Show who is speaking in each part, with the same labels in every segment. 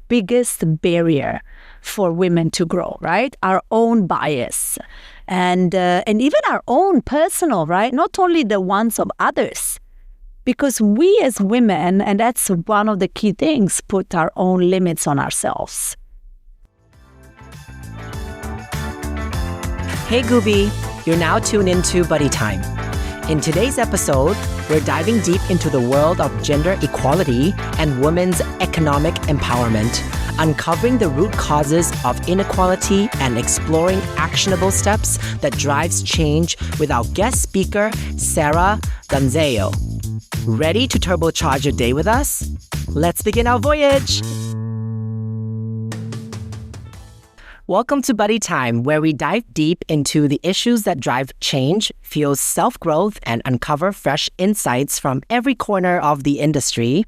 Speaker 1: biggest barrier for women to grow, right? Our own bias and even our own personal, right? Not only the ones of others. Because we as women, and that's one of the key things, put our own limits on ourselves.
Speaker 2: Hey Gooby, you're now tuned into Buddy Time. In today's episode, we're diving deep into the world of gender equality and women's economic empowerment, uncovering the root causes of inequality and exploring actionable steps that drives change with our guest speaker, Sara Danzeo. Ready to turbocharge your day with us? Let's begin our voyage! Welcome to Buddy Time, where we dive deep into the issues that drive change, fuel self-growth, and uncover fresh insights from every corner of the industry.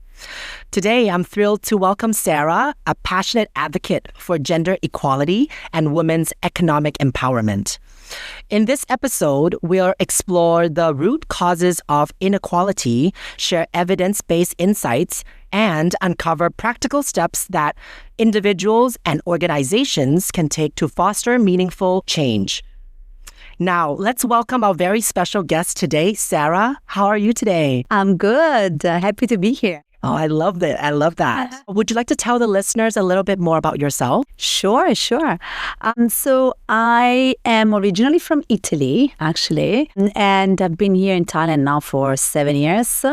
Speaker 2: Today, I'm thrilled to welcome Sara, a passionate advocate for gender equality and women's economic empowerment. In this episode, we'll explore the root causes of inequality, share evidence-based insights, and uncover practical steps that individuals and organizations can take to foster meaningful change. Now, let's welcome our very special guest today, Sara. How are you today?
Speaker 1: I'm good. Happy to be here.
Speaker 2: Oh, I love that. I love that. Would you like to tell the listeners a little bit more about yourself?
Speaker 1: Sure. So I am originally from Italy, actually, and I've been here in Thailand now for 7 years.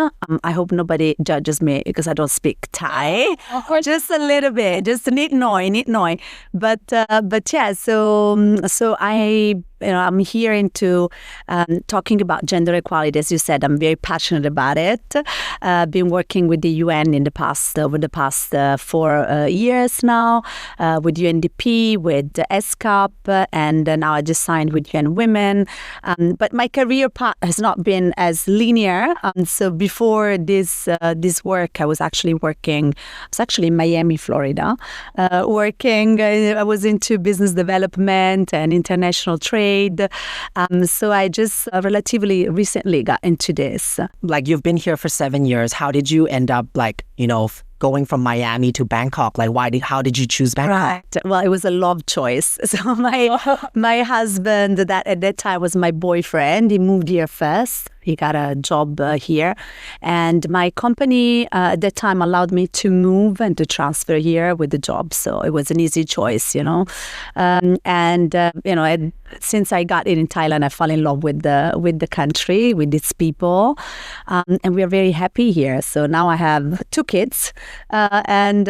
Speaker 1: I hope nobody judges me because I don't speak Thai. Just a little bit, just nit noi. But yeah, so I'm here into talking about gender equality. As you said, I'm very passionate about it. Been working with the UN over the past 4 years now, with UNDP, with ESCAP, and now I just signed with UN Women. But my career path has not been as linear. So before this work, I was actually in Miami, Florida, working. I was into business development and international trade. So I just relatively recently got into this.
Speaker 2: Like, you've been here for 7 years. How did you end up, going from Miami to Bangkok? How did you choose Bangkok?
Speaker 1: Right. Well, it was a love choice. So my husband, that at that time was my boyfriend. He moved here first. He got a job here. And my company at that time allowed me to move and to transfer here with the job. So it was an easy choice, Since I got in Thailand, I fell in love with the country, with its people. And we are very happy here. So now I have 2 kids and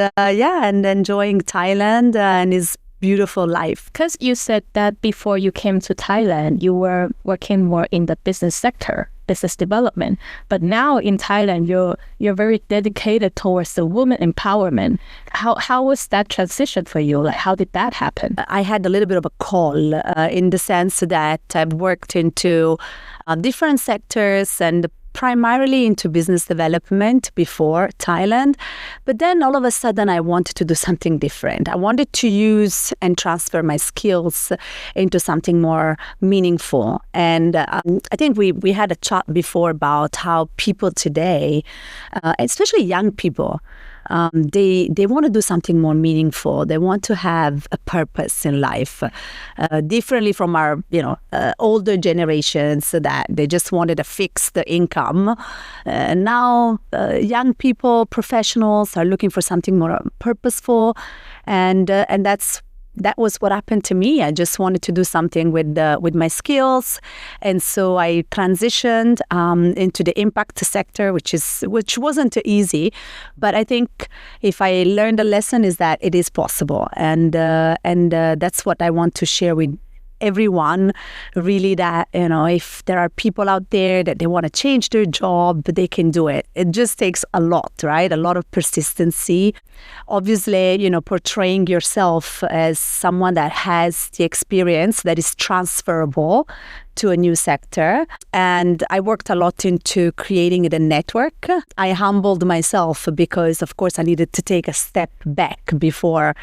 Speaker 1: enjoying Thailand and his beautiful life.
Speaker 3: Because you said that before you came to Thailand, you were working more in the business sector, business development. But now in Thailand, you're very dedicated towards the women empowerment. How was that transition for you? How did that happen?
Speaker 1: I had a little bit of a call in the sense that I've worked into different sectors and primarily into business development before Thailand. But then all of a sudden I wanted to do something different. I wanted to use and transfer my skills into something more meaningful. And I think we had a chat before about how people today, especially young people, they want to do something more meaningful. They want to have a purpose in life, differently from our, older generations that they just wanted a fixed income. Now, young people, professionals are looking for something more purposeful, and that was what happened to me. I just wanted to do something with my skills, and so I transitioned into the impact sector, which wasn't easy. But I think if I learned a lesson is that it is possible, and that's what I want to share with everyone, really, that if there are people out there that they want to change their job, they can do it. It just takes a lot, right? A lot of persistency. Obviously, portraying yourself as someone that has the experience that is transferable to a new sector. And I worked a lot into creating the network. I humbled myself because, of course, I needed to take a step back before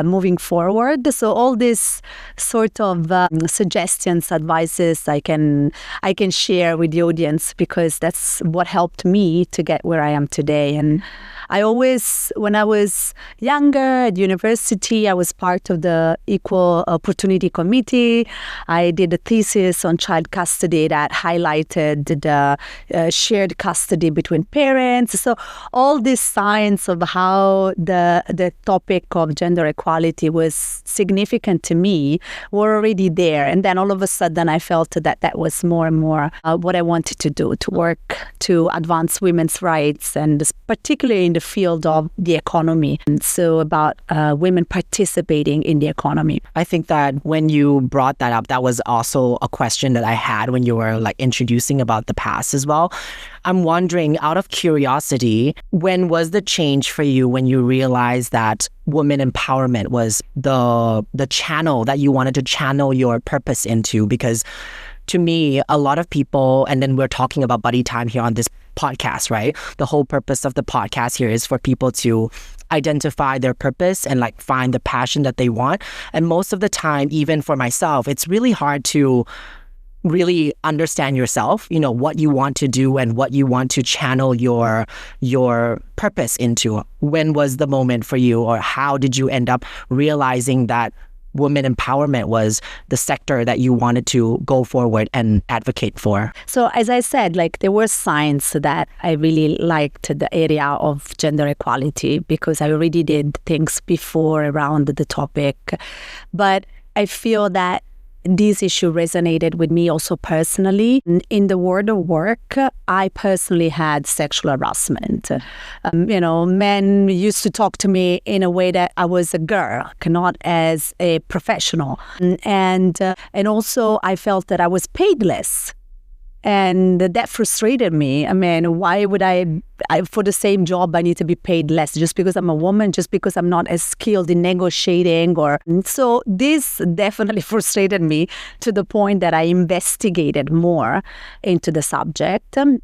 Speaker 1: moving forward. So all these sort of suggestions, advices I can share with the audience, because that's what helped me to get where I am today. And I always, when I was younger at university, I was part of the Equal Opportunity Committee. I did a thesis on child custody that highlighted the shared custody between parents. So all these signs of how the topic of gender equality was significant to me were already there. And then all of a sudden I felt that was more and more what I wanted to do, to work to advance women's rights, and particularly in the field of the economy. And so about women participating in the economy.
Speaker 2: I think that when you brought that up, that was also a question that I had when you were like introducing about the past as well. I'm wondering, out of curiosity, when was the change for you when you realized that women empowerment was the channel that you wanted to channel your purpose into? Because to me, a lot of people, and then we're talking about buddy time here on this podcast, right? The whole purpose of the podcast here is for people to identify their purpose and like find the passion that they want. And most of the time, even for myself, it's really hard to really understand yourself, you know, what you want to do and what you want to channel your purpose into. When was the moment for you, or how did you end up realizing that women empowerment was the sector that you wanted to go forward and advocate for?
Speaker 1: So as I said, like there were signs that I really liked the area of gender equality, because I already did things before around the topic. But I feel that this issue resonated with me also personally. In the world of work, I personally had sexual harassment. Men used to talk to me in a way that I was a girl, not as a professional. And also I felt that I was paid less. And that frustrated me. I mean, why would I for the same job, I need to be paid less just because I'm a woman, just because I'm not as skilled in negotiating? So this definitely frustrated me to the point that I investigated more into the subject. And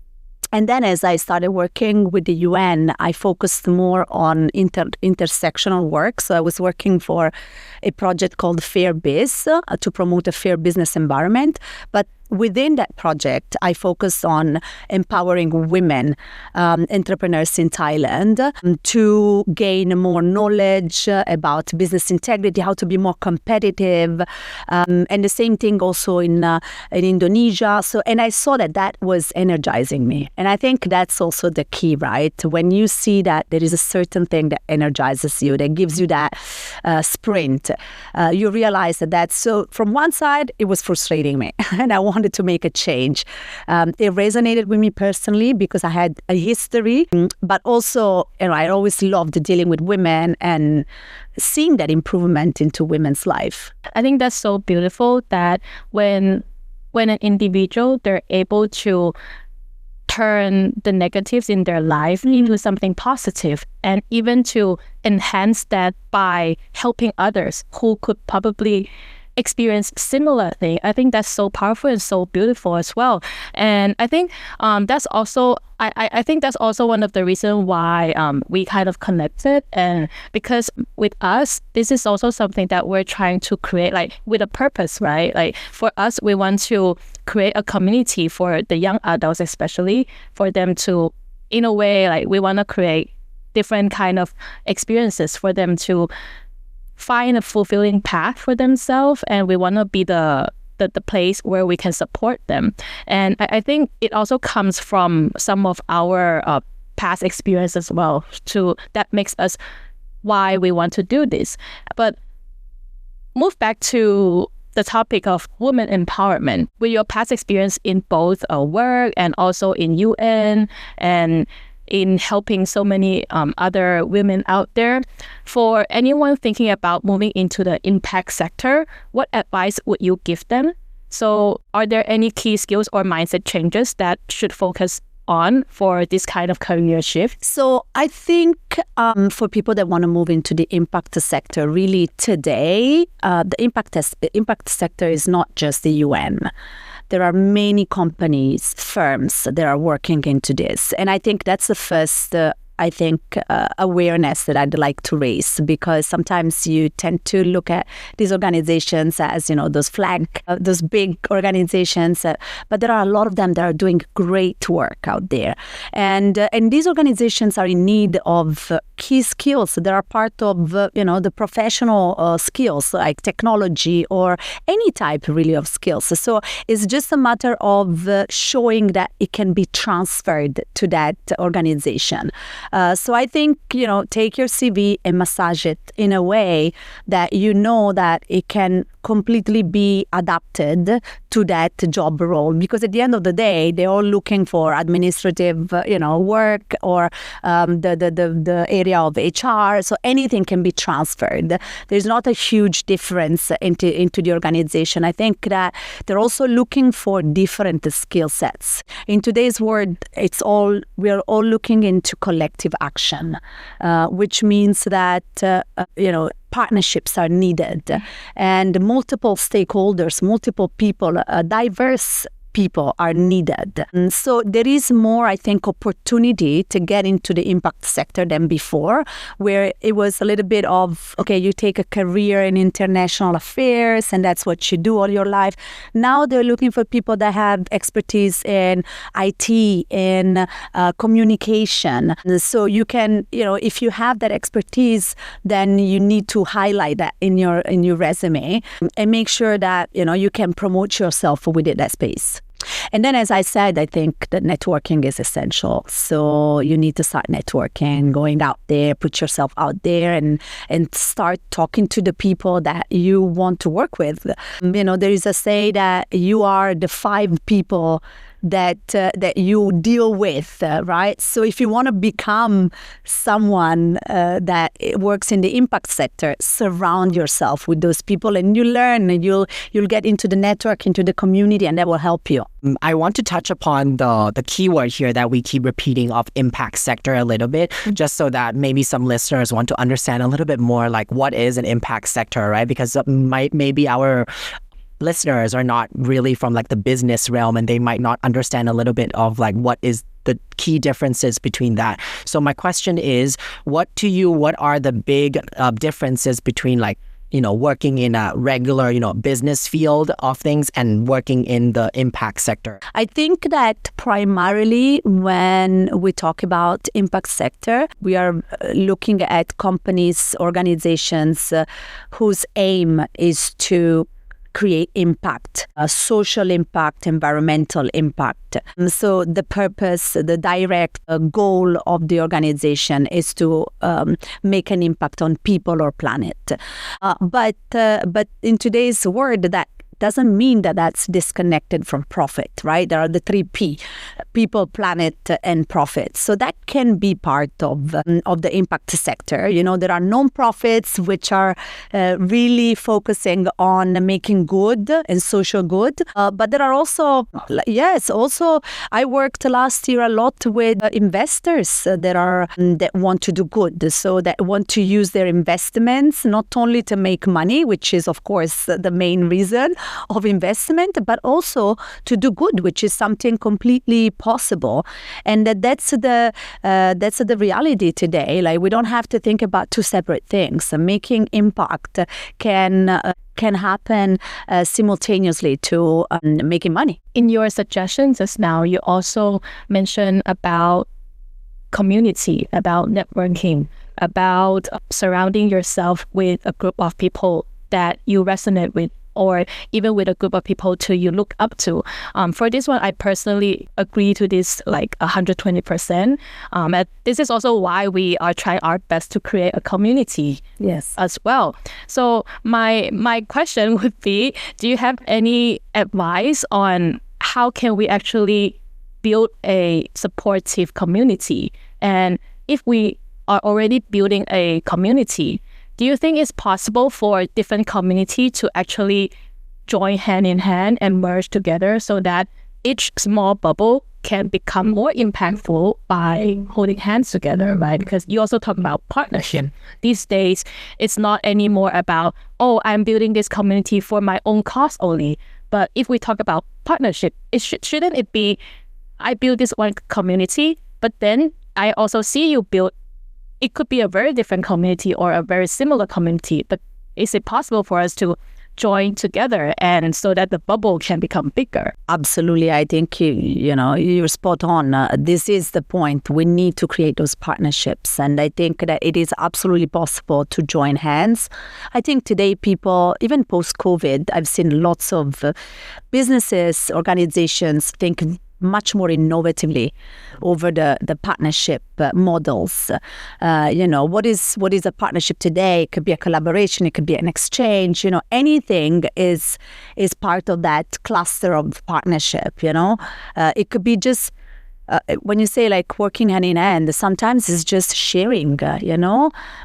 Speaker 1: then as I started working with the UN, I focused more on intersectional work. So I was working for a project called Fair Biz to promote a fair business environment. But within that project, I focused on empowering women entrepreneurs in Thailand to gain more knowledge about business integrity, how to be more competitive, and the same thing also in Indonesia. And I saw that was energizing me. And I think that's also the key, right? When you see that there is a certain thing that energizes you, that gives you that sprint, you realize that. So from one side, it was frustrating me, and I wanted to make a change. It resonated with me personally because I had a history, but also, I always loved dealing with women and seeing that improvement into women's life.
Speaker 3: I think that's so beautiful that when an individual, they're able to turn the negatives in their life into something positive, and even to enhance that by helping others who could probably experience similar thing. I think that's so powerful and so beautiful as well. And I think that's also I think that's also one of the reasons why we kind of connected, and because with us, this is also something that we're trying to create, like with a purpose, right? Like for us, we want to create a community for the young adults, especially for them to, in a way, like we want to create different kind of experiences for them to find a fulfilling path for themselves, and we want to be the place where we can support them. And I think it also comes from some of our past experience as well, that makes us why we want to do this. But move back to the topic of women empowerment. With your past experience in both work and also in UN and in helping so many other women out there, for anyone thinking about moving into the impact sector, what advice would you give them? So are there any key skills or mindset changes that should focus on for this kind of career shift?
Speaker 1: So I think for people that want to move into the impact sector, really today, the impact sector is not just the UN. there are many companies, firms that are working into this. And I think that's the first awareness that I'd like to raise, because sometimes you tend to look at these organizations as, those big organizations, but there are a lot of them that are doing great work out there. And these organizations are in need of key skills that are part of, the professional skills like technology or any type really of skills. So it's just a matter of showing that it can be transferred to that organization. So I think, take your CV and massage it in a way that that it can completely be adapted to that job role. Because at the end of the day, they're all looking for administrative, work, or the area of HR. So anything can be transferred. There's not a huge difference into the organization. I think that they're also looking for different skill sets. In today's world, we're all looking into collective action, which means that, partnerships are needed, and multiple stakeholders, multiple people, diverse people are needed. And so there is more, I think, opportunity to get into the impact sector than before, where it was a little bit of, okay, you take a career in international affairs and that's what you do all your life. Now they're looking for people that have expertise in IT, in communication. And so you can, if you have that expertise, then you need to highlight that in your resume and make sure that, you can promote yourself within that space. And then, as I said, I think that networking is essential. So you need to start networking, going out there, put yourself out there and start talking to the people that you want to work with. There is a say that you are the 5 people that you deal with, right? So if you want to become someone that works in the impact sector, surround yourself with those people, and you learn, and you'll get into the network, into the community, and that will help you.
Speaker 2: I want to touch upon the keyword here that we keep repeating of impact sector a little bit, just so that maybe some listeners want to understand a little bit more, like what is an impact sector, right? Because maybe our listeners are not really from like the business realm, and they might not understand a little bit of like what is the key differences between that. So my question is, what are the big differences between like, working in a regular, business field of things and working in the impact sector?
Speaker 1: I think that primarily when we talk about impact sector, we are looking at companies, organizations whose aim is to create impact, social impact, environmental impact. So the purpose, the direct goal of the organization is to make an impact on people or planet. But in today's world, that doesn't mean that that's disconnected from profit, right? There are the 3 P, people, planet, and profit. So that can be part of the impact sector. There are non-profits which are really focusing on making good and social good. But there are also I worked last year a lot with investors that want to do good. So that want to use their investments not only to make money, which is of course the main reason of investment, but also to do good, which is something completely possible. And that's the reality today. Like, we don't have to think about 2 separate things. Making impact can happen simultaneously to making money.
Speaker 3: In your suggestions just now, you also mentioned about community, about networking, about surrounding yourself with a group of people that you resonate with, or even with a group of people you look up to. For this one, I personally agree to this like 120%. And this is also why we are trying our best to create a community as well. So my question would be, do you have any advice on how can we actually build a supportive community? And if we are already building a community, do you think it's possible for different community to actually join hand in hand and merge together so that each small bubble can become more impactful by holding hands together, right? Because you also talk about partnership. These days, it's not anymore about, I'm building this community for my own cause only, But if we talk about partnership, shouldn't it be, I build this one community, but then I also see you build, it could be a very different community or a very similar community, but is it possible for us to join together and so that the bubble can become bigger?
Speaker 1: Absolutely. I think you're spot on. This is the point. We need to create those partnerships. And I think that it is absolutely possible to join hands. I think today people, even post-COVID, I've seen lots of businesses, organizations think much more innovatively over the partnership models. What is a partnership today? It could be a collaboration, it could be an exchange, anything is part of that cluster of partnership, it could be just when you say like working hand in hand, sometimes it's just sharing,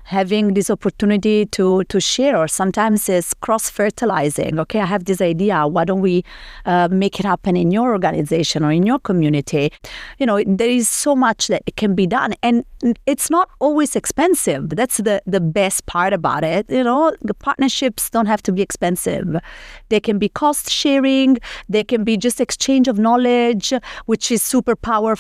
Speaker 1: having this opportunity to share, or sometimes it's cross-fertilizing. Okay, I have this idea. Why don't we make it happen in your organization or in your community? There is so much that can be done, and it's not always expensive. That's the best part about it. The partnerships don't have to be expensive. They can be cost sharing. They can be just exchange of knowledge, which is super powerful.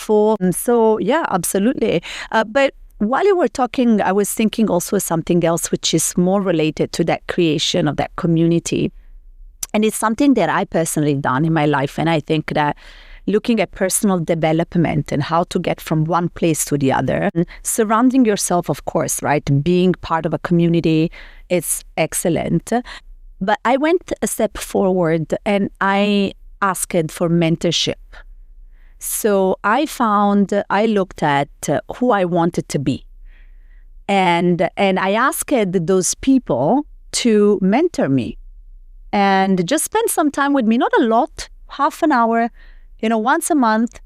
Speaker 1: So yeah, absolutely. But while you were talking, I was thinking also something else, which is more related to that creation of that community. And it's something that I personally done in my life. And I think that looking at personal development and how to get from one place to the other, surrounding yourself, of course, right? Being part of a community is excellent. But I went a step forward and I asked for mentorship. So I looked at who I wanted to be. And I asked those people to mentor me and just spend some time with me, not a lot, half an hour, once a month,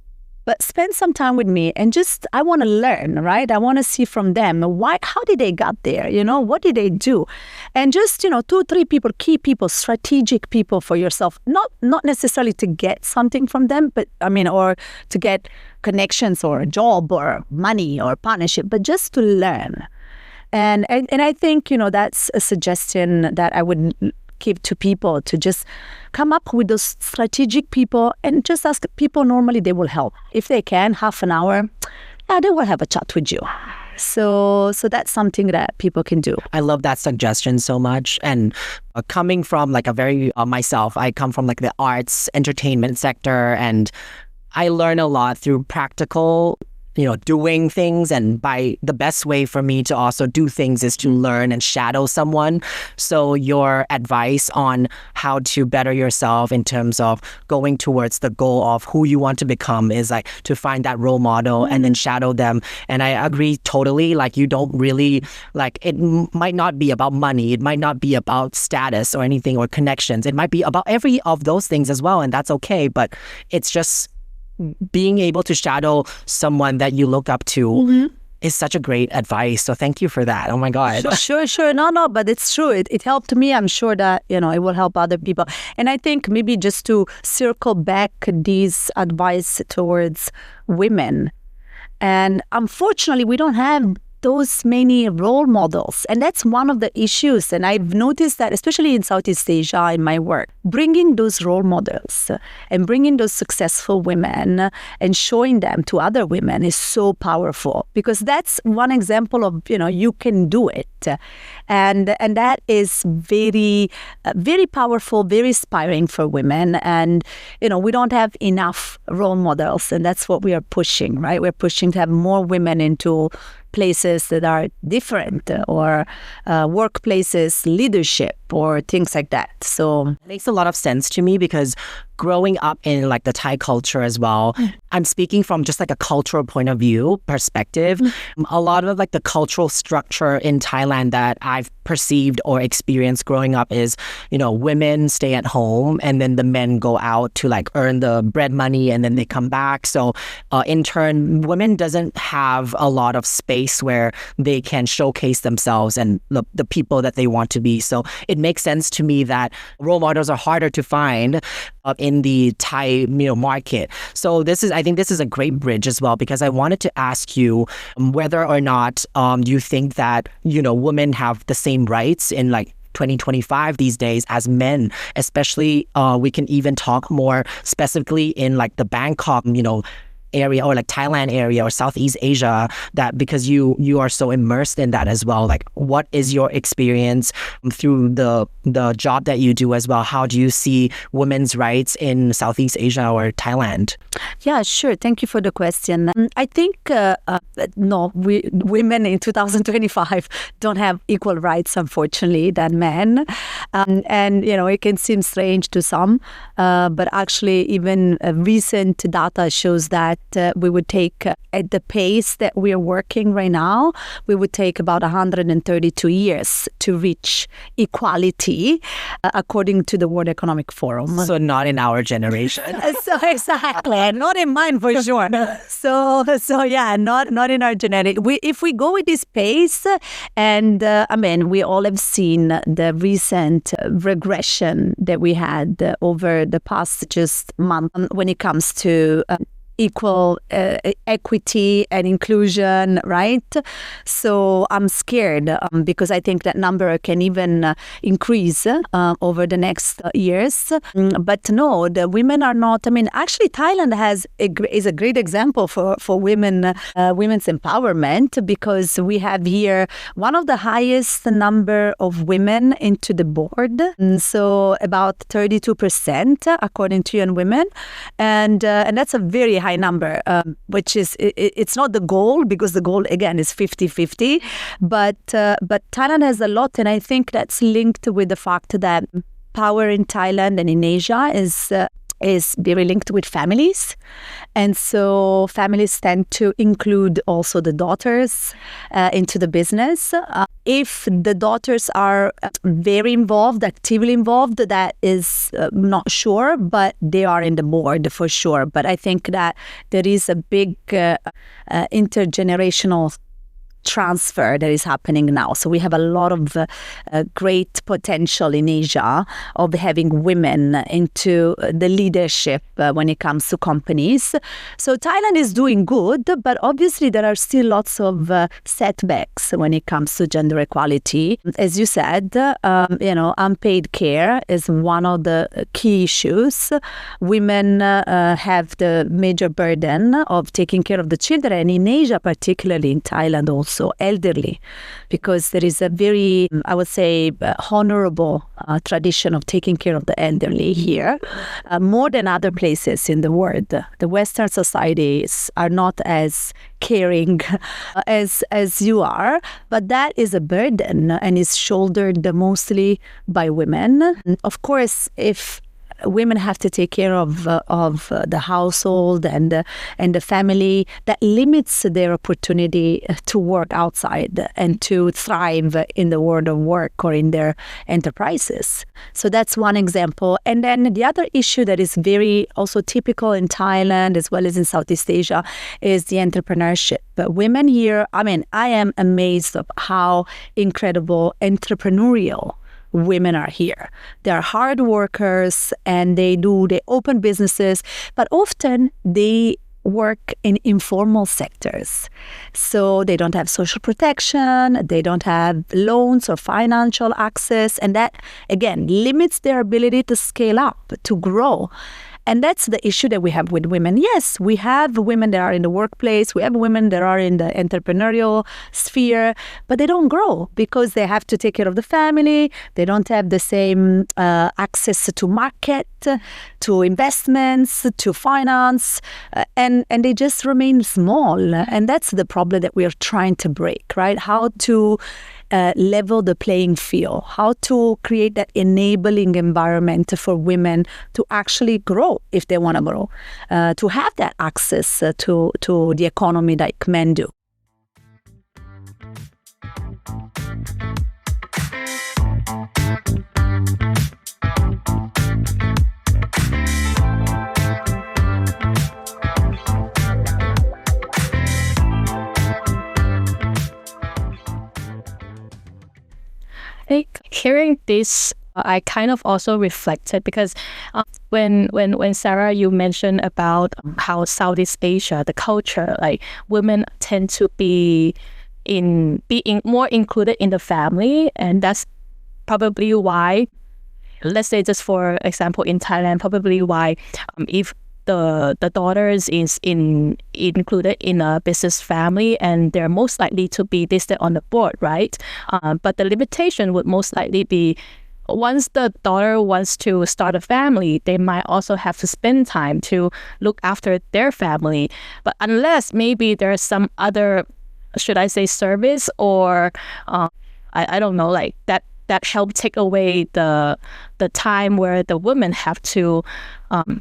Speaker 1: but spend some time with me and I want to learn, right? I want to see from them how did they get there? What did they do? And just, 2, 3 people, key people, strategic people for yourself, not necessarily to get something from them, but or to get connections or a job or money or partnership, but just to learn. And I think, that's a suggestion that I would give to people, to just come up with those strategic people and just ask people. Normally they will help. If they can, half an hour, they will have a chat with you. So that's something that people can do.
Speaker 2: I love that suggestion so much. And coming from like a very, myself, I come from like the arts, entertainment sector, and I learn a lot through practical doing things, and by the best way for me to also do things is to learn and shadow someone. So your advice on how to better yourself in terms of going towards the goal of who you want to become is like to find that role model and then shadow them. And I agree totally. Like you don't really it might not be about money. It might not be about status or anything or connections. It might be about every of those things as well. And that's okay. But it's just being able to shadow someone that you look up to is such a great advice. So thank you for that. Oh my God.
Speaker 1: Sure. No, but it's true. It helped me. I'm sure that, it will help other people. And I think maybe just to circle back these advice towards women. And unfortunately, we don't have those many role models. And that's one of the issues. And I've noticed that, especially in Southeast Asia, in my work, bringing those role models and bringing those successful women and showing them to other women is so powerful, because that's one example of, you can do it. And that is very, very powerful, very inspiring for women. And, we don't have enough role models. And that's what we are pushing, right? We're pushing to have more women into places that are different, or workplaces, leadership, or things like that. So
Speaker 2: it makes a lot of sense to me, because growing up in like the Thai culture as well, I'm speaking from just like a cultural point of view perspective. A lot of like the cultural structure in Thailand that I've perceived or experienced growing up is, women stay at home and then the men go out to like earn the bread money and then they come back. So in turn, women doesn't have a lot of space where they can showcase themselves and the people that they want to be. So it makes sense to me that role models are harder to find in the Thai market. So I think this is a great bridge as well, because I wanted to ask you whether or not you think that women have the same rights in like 2025 these days as men, especially we can even talk more specifically in like the Bangkok, area, or like Thailand area or Southeast Asia, that because you are so immersed in that as well. Like, what is your experience through the job that you do as well? How do you see women's rights in Southeast Asia or Thailand?
Speaker 1: Yeah, sure. Thank you for the question. I think no, women in 2025 don't have equal rights, unfortunately, than men. And it can seem strange to some, but actually, even recent data shows that we would take, at the pace that we are working right now, we would take about 132 years to reach equality, according to the World Economic Forum.
Speaker 2: So not in our generation.
Speaker 1: So exactly, not in mine for sure. So yeah, not in our genetic. If we go with this pace, and we all have seen the recent regression that we had over the past just month when it comes to equal equity and inclusion, right? So I'm scared because I think that number can even increase over the next years. But no, the women are not. Actually, Thailand is a great example for women, women's empowerment, because we have here one of the highest number of women into the board. So about 32% according to UN Women, and that's a very high number, which is, it's not the goal, because the goal again is 50-50, but Thailand has a lot, and I think that's linked with the fact that power in Thailand and in Asia is very linked with families, and so families tend to include also the daughters into the business. If the daughters are very involved, actively involved, that is not sure, but they are in the board for sure. But I think that there is a big intergenerational transfer that is happening now. So we have a lot of great potential in Asia of having women into the leadership when it comes to companies. So Thailand is doing good, but obviously there are still lots of setbacks when it comes to gender equality. As you said, unpaid care is one of the key issues. Women have the major burden of taking care of the children, in Asia, particularly in Thailand also. Elderly, because there is a very, I would say, honorable tradition of taking care of the elderly here, more than other places in the world. The Western societies are not as caring as you are, but that is a burden and is shouldered mostly by women. Of course, if women have to take care of the household and the family, that limits their opportunity to work outside and to thrive in the world of work or in their enterprises. So that's one example. And then the other issue that is very also typical in Thailand as well as in Southeast Asia is the entrepreneurship. But women here, I am amazed of how incredible entrepreneurial women are here. They are hard workers and they open businesses, but often they work in informal sectors. So they don't have social protection, they don't have loans or financial access, and that again limits their ability to scale up, to grow. And that's the issue that we have with women. Yes, we have women that are in the workplace, we have women that are in the entrepreneurial sphere, but they don't grow because they have to take care of the family. They don't have the same access to market, to investments, to finance, and they just remain small. And that's the problem that we are trying to break, right? How to level the playing field, how to create that enabling environment for women to actually grow if they want to grow, to have that access to the economy like men do.
Speaker 3: Hearing this, I kind of also reflected because when Sara, you mentioned about how Southeast Asia, the culture, like women tend to be more included in the family, and that's probably why, let's say just for example in Thailand, probably why if the daughters is included in a business family, and they're most likely to be listed on the board, right? But the limitation would most likely be once the daughter wants to start a family, they might also have to spend time to look after their family. But unless maybe there's some other, should I say, service or I don't know, like that help take away the time where the women have to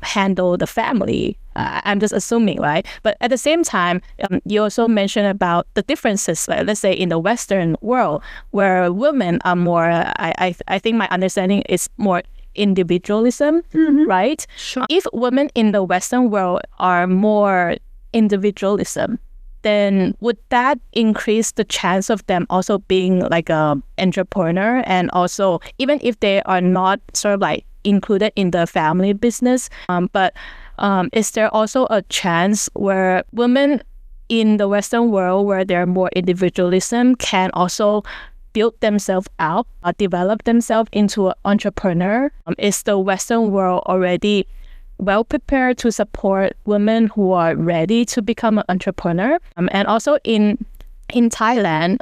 Speaker 3: handle the family. I'm just assuming, right? But at the same time, you also mentioned about the differences, like, let's say in the Western world, where women are more, I think my understanding is more individualism, right?
Speaker 1: Sure.
Speaker 3: If women in the Western world are more individualism, then would that increase the chance of them also being like a entrepreneur? And also, even if they are not sort of like included in the family business, but is there also a chance where women in the Western world, where they're more individualism, can also build themselves out, develop themselves into an entrepreneur? Is the Western world already well prepared to support women who are ready to become an entrepreneur? And also in Thailand,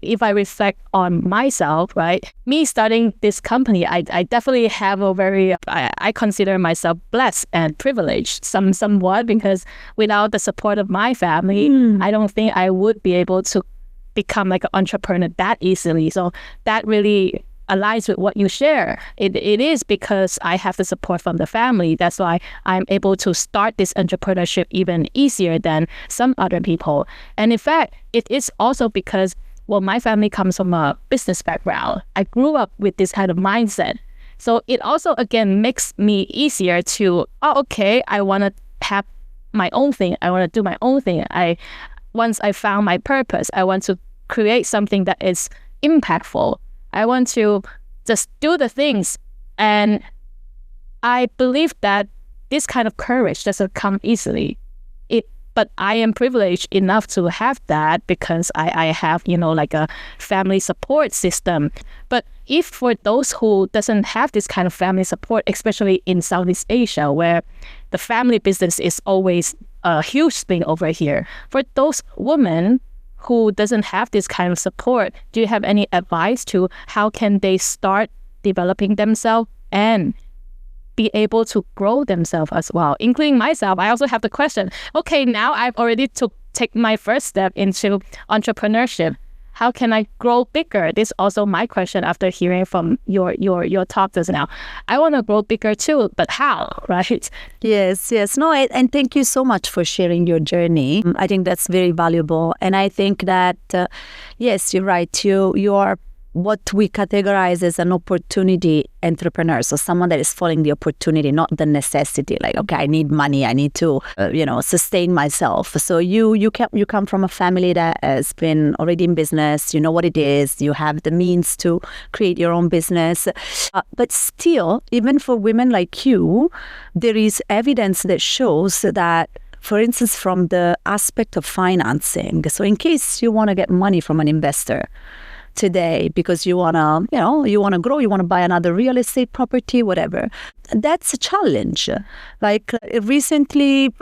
Speaker 3: if I reflect on myself, right, me starting this company, I definitely have a very, I consider myself blessed and privileged somewhat, because without the support of my family, I don't think I would be able to become like an entrepreneur that easily. So that really aligns with what you share. It is because I have the support from the family. That's why I'm able to start this entrepreneurship even easier than some other people. And in fact, it is also because, well, my family comes from a business background. I grew up with this kind of mindset. So it also, again, makes me easier to, okay, I want to have my own thing. I want to do my own thing. Once I found my purpose, I want to create something that is impactful. I want to just do the things. And I believe that this kind of courage doesn't come easily. But I am privileged enough to have that because I have, like a family support system. But if for those who doesn't have this kind of family support, especially in Southeast Asia, where the family business is always a huge thing over here, for those women who doesn't have this kind of support, do you have any advice to how can they start developing themselves and be able to grow themselves as well? Including myself, I also have the question, okay, now I've already take my first step into entrepreneurship. How can I grow bigger? This is also my question after hearing from your talk just now. I want to grow bigger too, but how, right?
Speaker 1: Yes. No, and thank you so much for sharing your journey. I think that's very valuable. And I think that, yes, you're right. You are what we categorize as an opportunity entrepreneur. So someone that is following the opportunity, not the necessity. Like, okay, I need money. I need to, sustain myself. So you come from a family that has been already in business. You know what it is. You have the means to create your own business. But still, even for women like you, there is evidence that shows that, for instance, from the aspect of financing. So in case you want to get money from an investor today because you want to grow, you want to buy another real estate property, whatever, that's a challenge. Like recently,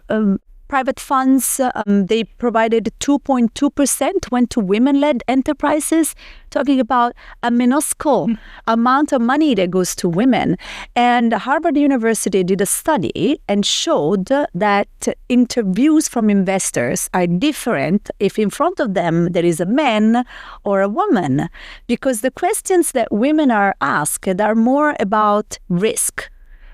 Speaker 1: private funds, they provided 2.2% went to women-led enterprises, talking about a minuscule amount of money that goes to women. And Harvard University did a study and showed that interviews from investors are different if in front of them there is a man or a woman, because the questions that women are asked are more about risk.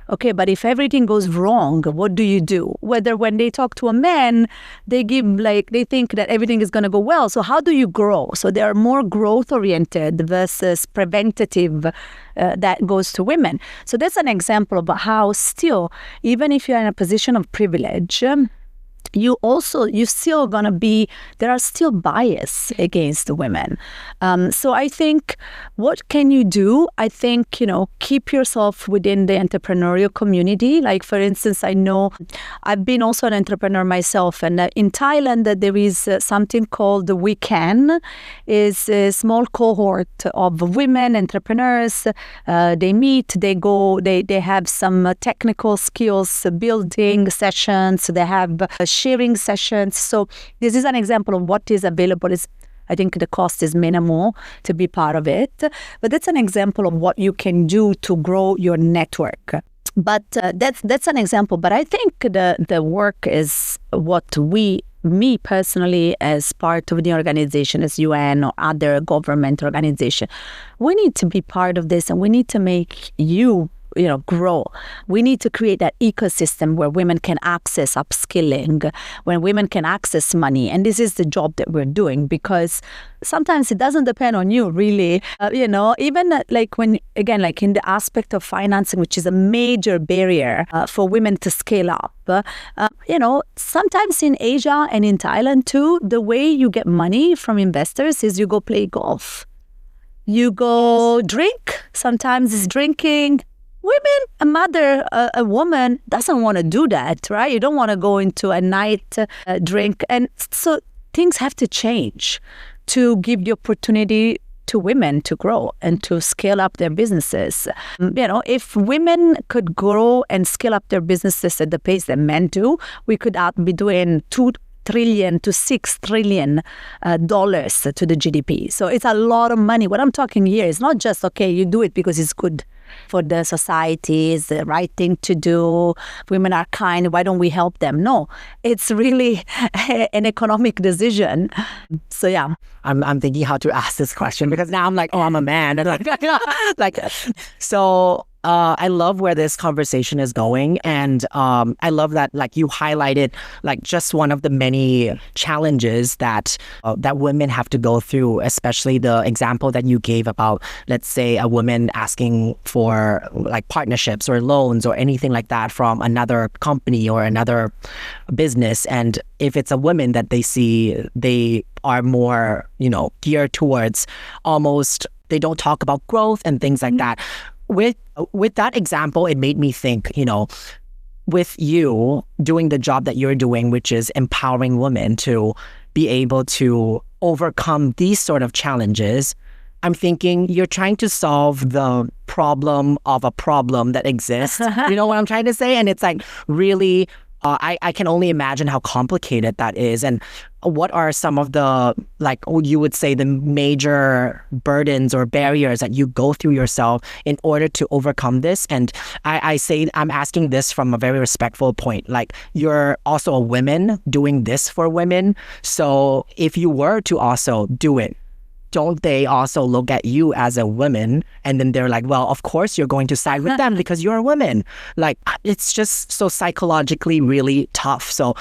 Speaker 1: Okay, but if everything goes wrong, what do you do? Whether when they talk to a man, they think that everything is going to go well. So how do you grow? So they are more growth-oriented versus preventative that goes to women. So that's an example of how still, even if you're in a position of privilege, you still gonna be, there are still bias against the women. So I think, what can you do? I think, keep yourself within the entrepreneurial community. Like, for instance, I know I've been also an entrepreneur myself, and in Thailand there is something called the We Can, is a small cohort of women entrepreneurs. They meet, they go, they have some technical skills building sessions, they have sharing sessions. So this is an example of what is available. I think the cost is minimal to be part of it, but that's an example of what you can do to grow your network. But that's an example. But I think the work is what me personally, as part of the organization, as UN or other government organization, we need to be part of this, and we need to make grow. We need to create that ecosystem where women can access upskilling, when women can access money. And this is the job that we're doing, because sometimes it doesn't depend on you, really. Even like when, again, like in the aspect of financing, which is a major barrier for women to scale up. Sometimes in Asia and in Thailand too, the way you get money from investors is you go play golf. You go drink. Sometimes it's drinking. A woman doesn't want to do that, right? You don't want to go into a night drink. And so things have to change to give the opportunity to women to grow and to scale up their businesses. If women could grow and scale up their businesses at the pace that men do, we could be doing $2 trillion to $6 trillion dollars to the GDP. So it's a lot of money. What I'm talking here is not just, okay, you do it because it's good for the society, it's the right thing to do, women are kind, why don't we help them? No, it's really an economic decision. So yeah.
Speaker 2: I'm thinking how to ask this question, because now I'm like, oh, I'm a man. And so I love where this conversation is going. And I love that, like, you highlighted like just one of the many challenges that women have to go through, especially the example that you gave about, let's say, a woman asking for like partnerships or loans or anything like that from another company or another business. And if it's a woman that they see, they are more, geared towards almost, they don't talk about growth and things like that. With that example, it made me think, with you doing the job that you're doing, which is empowering women to be able to overcome these sort of challenges, I'm thinking you're trying to solve the problem of a problem that exists. You know what I'm trying to say? And it's like really, I can only imagine how complicated that is. And what are some of the, like, you would say, the major burdens or barriers that you go through yourself in order to overcome this? And I say, I'm asking this from a very respectful point. Like, you're also a woman doing this for women. So if you were to also do it, don't they also look at you as a woman, and then they're like, well, of course you're going to side with them because you're a woman? Like, it's just so psychologically really tough. So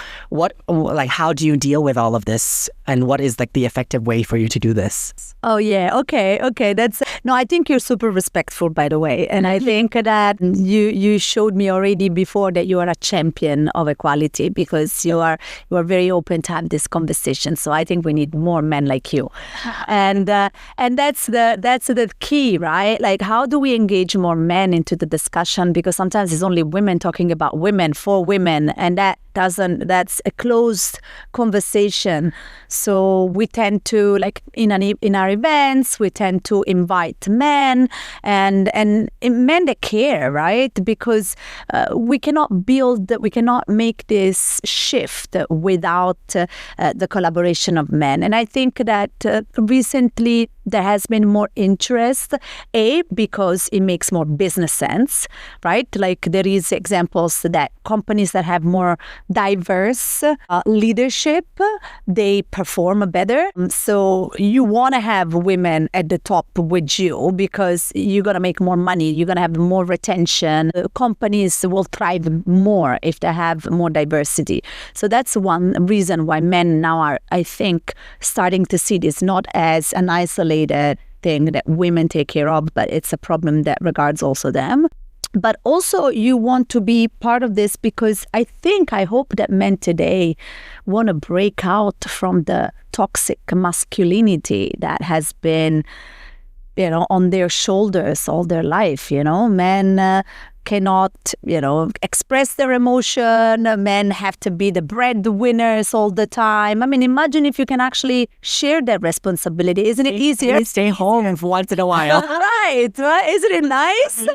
Speaker 2: how do you deal with all of this, and what is like the effective way for you to do this?
Speaker 1: Oh yeah, okay. I think you're super respectful, by the way, and I think that you showed me already before that you are a champion of equality, because you are very open to have this conversation. So I think we need more men like you, and that's the key, right? Like, how do we engage more men into the discussion? Because sometimes it's only women talking about women for women, and that's a closed conversation. So we tend to, like, in our events, we tend to invite men and men that care, right? Because we cannot make this shift without the collaboration of men. And I think that recently there has been more interest, because it makes more business sense, right? Like, there is examples that companies that have more diverse leadership, they perform better. So you want to have women at the top with you, because you're going to make more money, you're going to have more retention. Companies will thrive more if they have more diversity. So that's one reason why men now are, I think, starting to see this not as an isolated thing that women take care of, but it's a problem that regards also them. But also you want to be part of this because I hope that men today want to break out from the toxic masculinity that has been, on their shoulders all their life. Men cannot, express their emotion. Men have to be the breadwinners all the time. I mean, imagine if you can actually share that responsibility. Isn't it easier?
Speaker 2: Stay home once in a while.
Speaker 1: Right. Isn't it nice?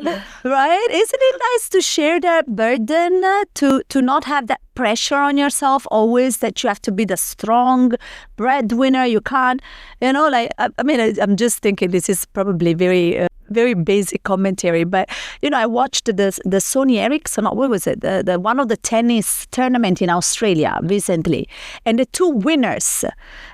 Speaker 1: Right? Isn't it nice to share that burden, to not have that pressure on yourself always that you have to be the strong breadwinner? You can't, I'm just thinking this is probably very basic commentary, but I watched the Sony Ericsson, what was it, the one of the tennis tournament in Australia recently, and the two winners,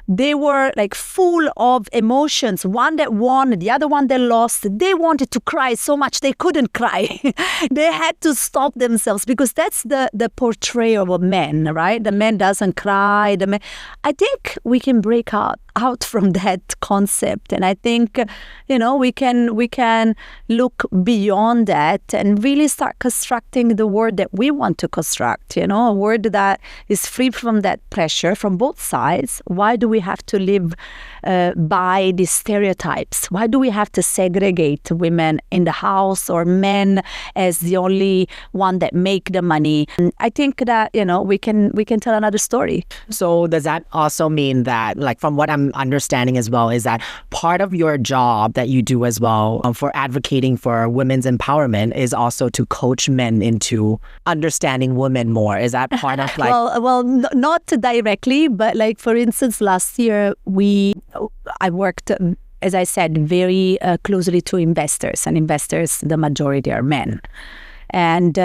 Speaker 1: they were like full of emotions. One that won, the other one that lost. They wanted to cry so much they couldn't cry. They had to stop themselves because that's the portrayal of men, right? The man doesn't cry. I think we can break out from that concept, and I think we can look beyond that and really start constructing the world that we want to construct. A world that is free from that pressure from both sides. Why do we have to live by these stereotypes? Why do we have to segregate women in the house or men as the only one that make the money? And I think that we can tell another story.
Speaker 2: So does that also mean that, like, from what I'm understanding as well, is that part of your job that you do as well for advocating for women's empowerment is also to coach men into understanding women more? Is that part of like...
Speaker 1: Well, not directly, but like, for instance, last year I worked, as I said, very closely to investors, and investors, the majority are men. And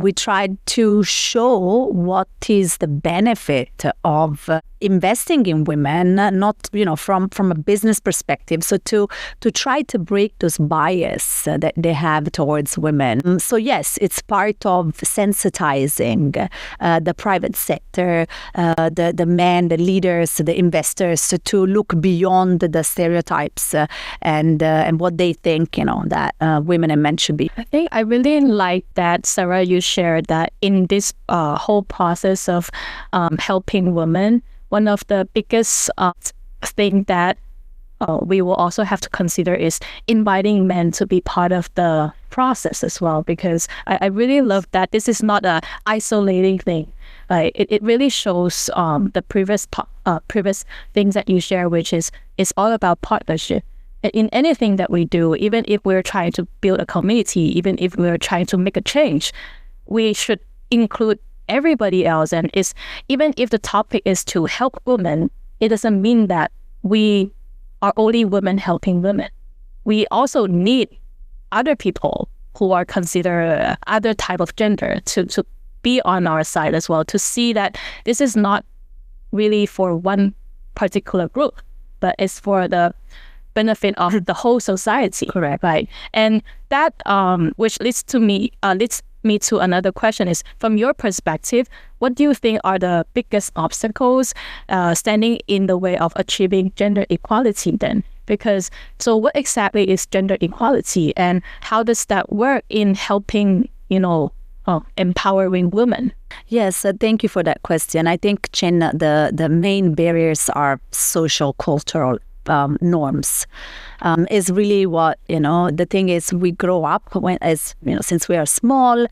Speaker 1: we tried to show what is the benefit of investing in women, not from a business perspective. So to try to break those bias that they have towards women. So yes, it's part of sensitizing the private sector, the men, the leaders, the investors, to look beyond the stereotypes and what they think that women and men should be.
Speaker 3: I think I really like that, Sara, you shared that in this whole process of helping women, one of the biggest thing that we will also have to consider is inviting men to be part of the process as well, because I really love that this is not a isolating thing. It really shows the previous things that you share, which is it's all about partnership. In anything that we do, even if we're trying to build a community, even if we're trying to make a change, we should include everybody else. And even if the topic is to help women, it doesn't mean that we are only women helping women. We also need other people who are considered other type of gender to be on our side as well, to see that this is not really for one particular group, but it's for the benefit of the whole society.
Speaker 1: Correct.
Speaker 3: Right. And that which leads me to another question is, from your perspective, what do you think are the biggest obstacles standing in the way of achieving gender equality then? Because so what exactly is gender equality, and how does that work in helping, empowering women?
Speaker 1: Yes, thank you for that question. I think, Chen, the main barriers are social, cultural norms. Is really what, the thing is, we grow up since we are small,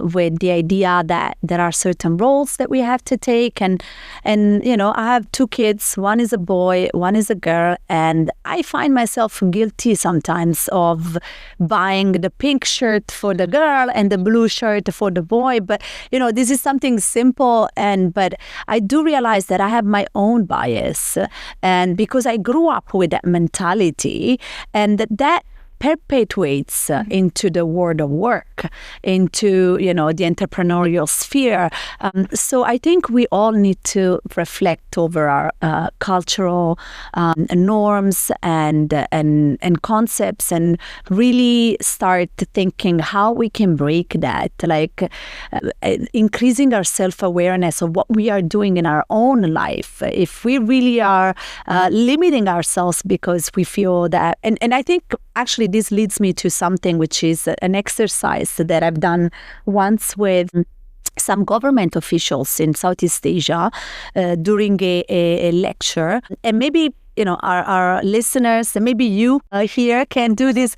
Speaker 1: with the idea that there are certain roles that we have to take. And I have two kids, one is a boy, one is a girl, and I find myself guilty sometimes of buying the pink shirt for the girl and the blue shirt for the boy. But, this is something simple, but I do realize that I have my own bias, and because I grew up with that mentality, and that perpetuates into the world of work, into the entrepreneurial sphere. So I think we all need to reflect over our cultural norms and concepts, and really start thinking how we can break that, like increasing our self-awareness of what we are doing in our own life. If we really are limiting ourselves because we feel that, and I think actually this leads me to something which is an exercise that I've done once with some government officials in Southeast Asia during a lecture. And maybe our listeners, and maybe you here can do this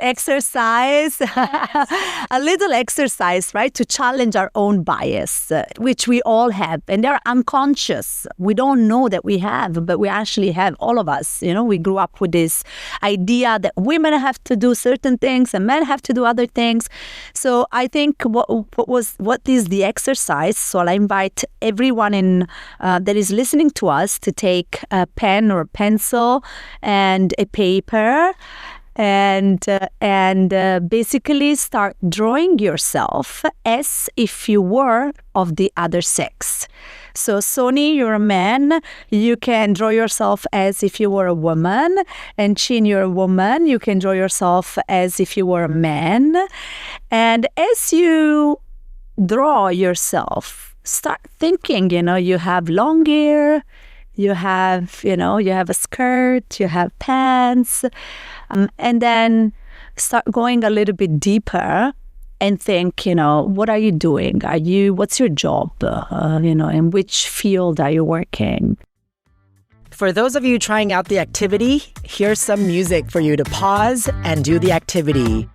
Speaker 1: exercise, a little exercise, right, to challenge our own bias, which we all have, and they're unconscious. We don't know that we have, but we actually have, all of us. We grew up with this idea that women have to do certain things and men have to do other things. So I think what is the exercise? So I'll invite everyone that is listening to us to take a pen or pencil and a paper and basically start drawing yourself as if you were of the other sex. So Sony, you're a man. You can draw yourself as if you were a woman. And Chin, you're a woman. You can draw yourself as if you were a man. And as you draw yourself, start thinking, you have long hair, you have a skirt, you have pants, and then start going a little bit deeper and think, what are you doing? What's your job? In which field are you working?
Speaker 2: For those of you trying out the activity, here's some music for you to pause and do the activity.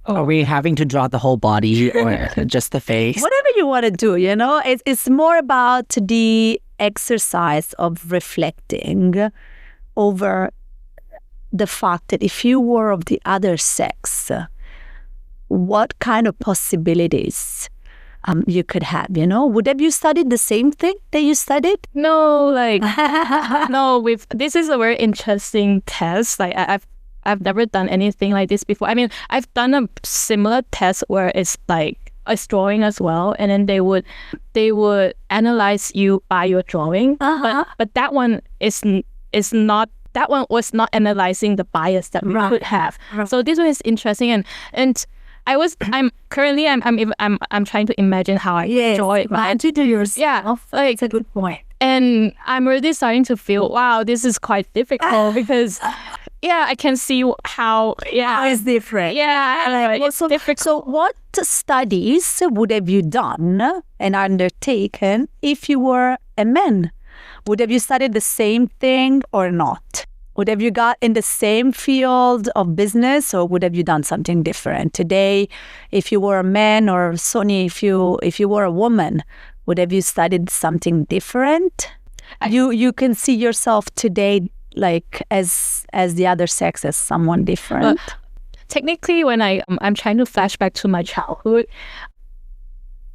Speaker 2: Are we having to draw the whole body or just the face?
Speaker 1: Whatever you want to do, it's more about the exercise of reflecting over the fact that if you were of the other sex, what kind of possibilities you could have, Have you studied the same thing that you studied?
Speaker 3: No, no, this is a very interesting test. I've never done anything like this before. I mean, I've done a similar test where it's like a drawing as well, and then they would analyze you by your drawing. But that one is not. That one was not analyzing the bias that we could have. Right. So this one is interesting, and I'm trying to imagine how I draw it.
Speaker 1: Right? To do yourself.
Speaker 3: Yeah,
Speaker 1: it's a good point.
Speaker 3: And I'm really starting to feel, wow, this is quite difficult because. Yeah, I can see how
Speaker 1: it's different.
Speaker 3: Yeah, it's difficult.
Speaker 1: So what studies would have you done and undertaken if you were a man? Would have you studied the same thing or not? Would have you got in the same field of business, or would have you done something different? Today, if you were a man, or Sony, if you were a woman, would have you studied something different? You can see yourself today like as the other sex, as someone different.
Speaker 3: Technically, when I'm trying to flash back to my childhood,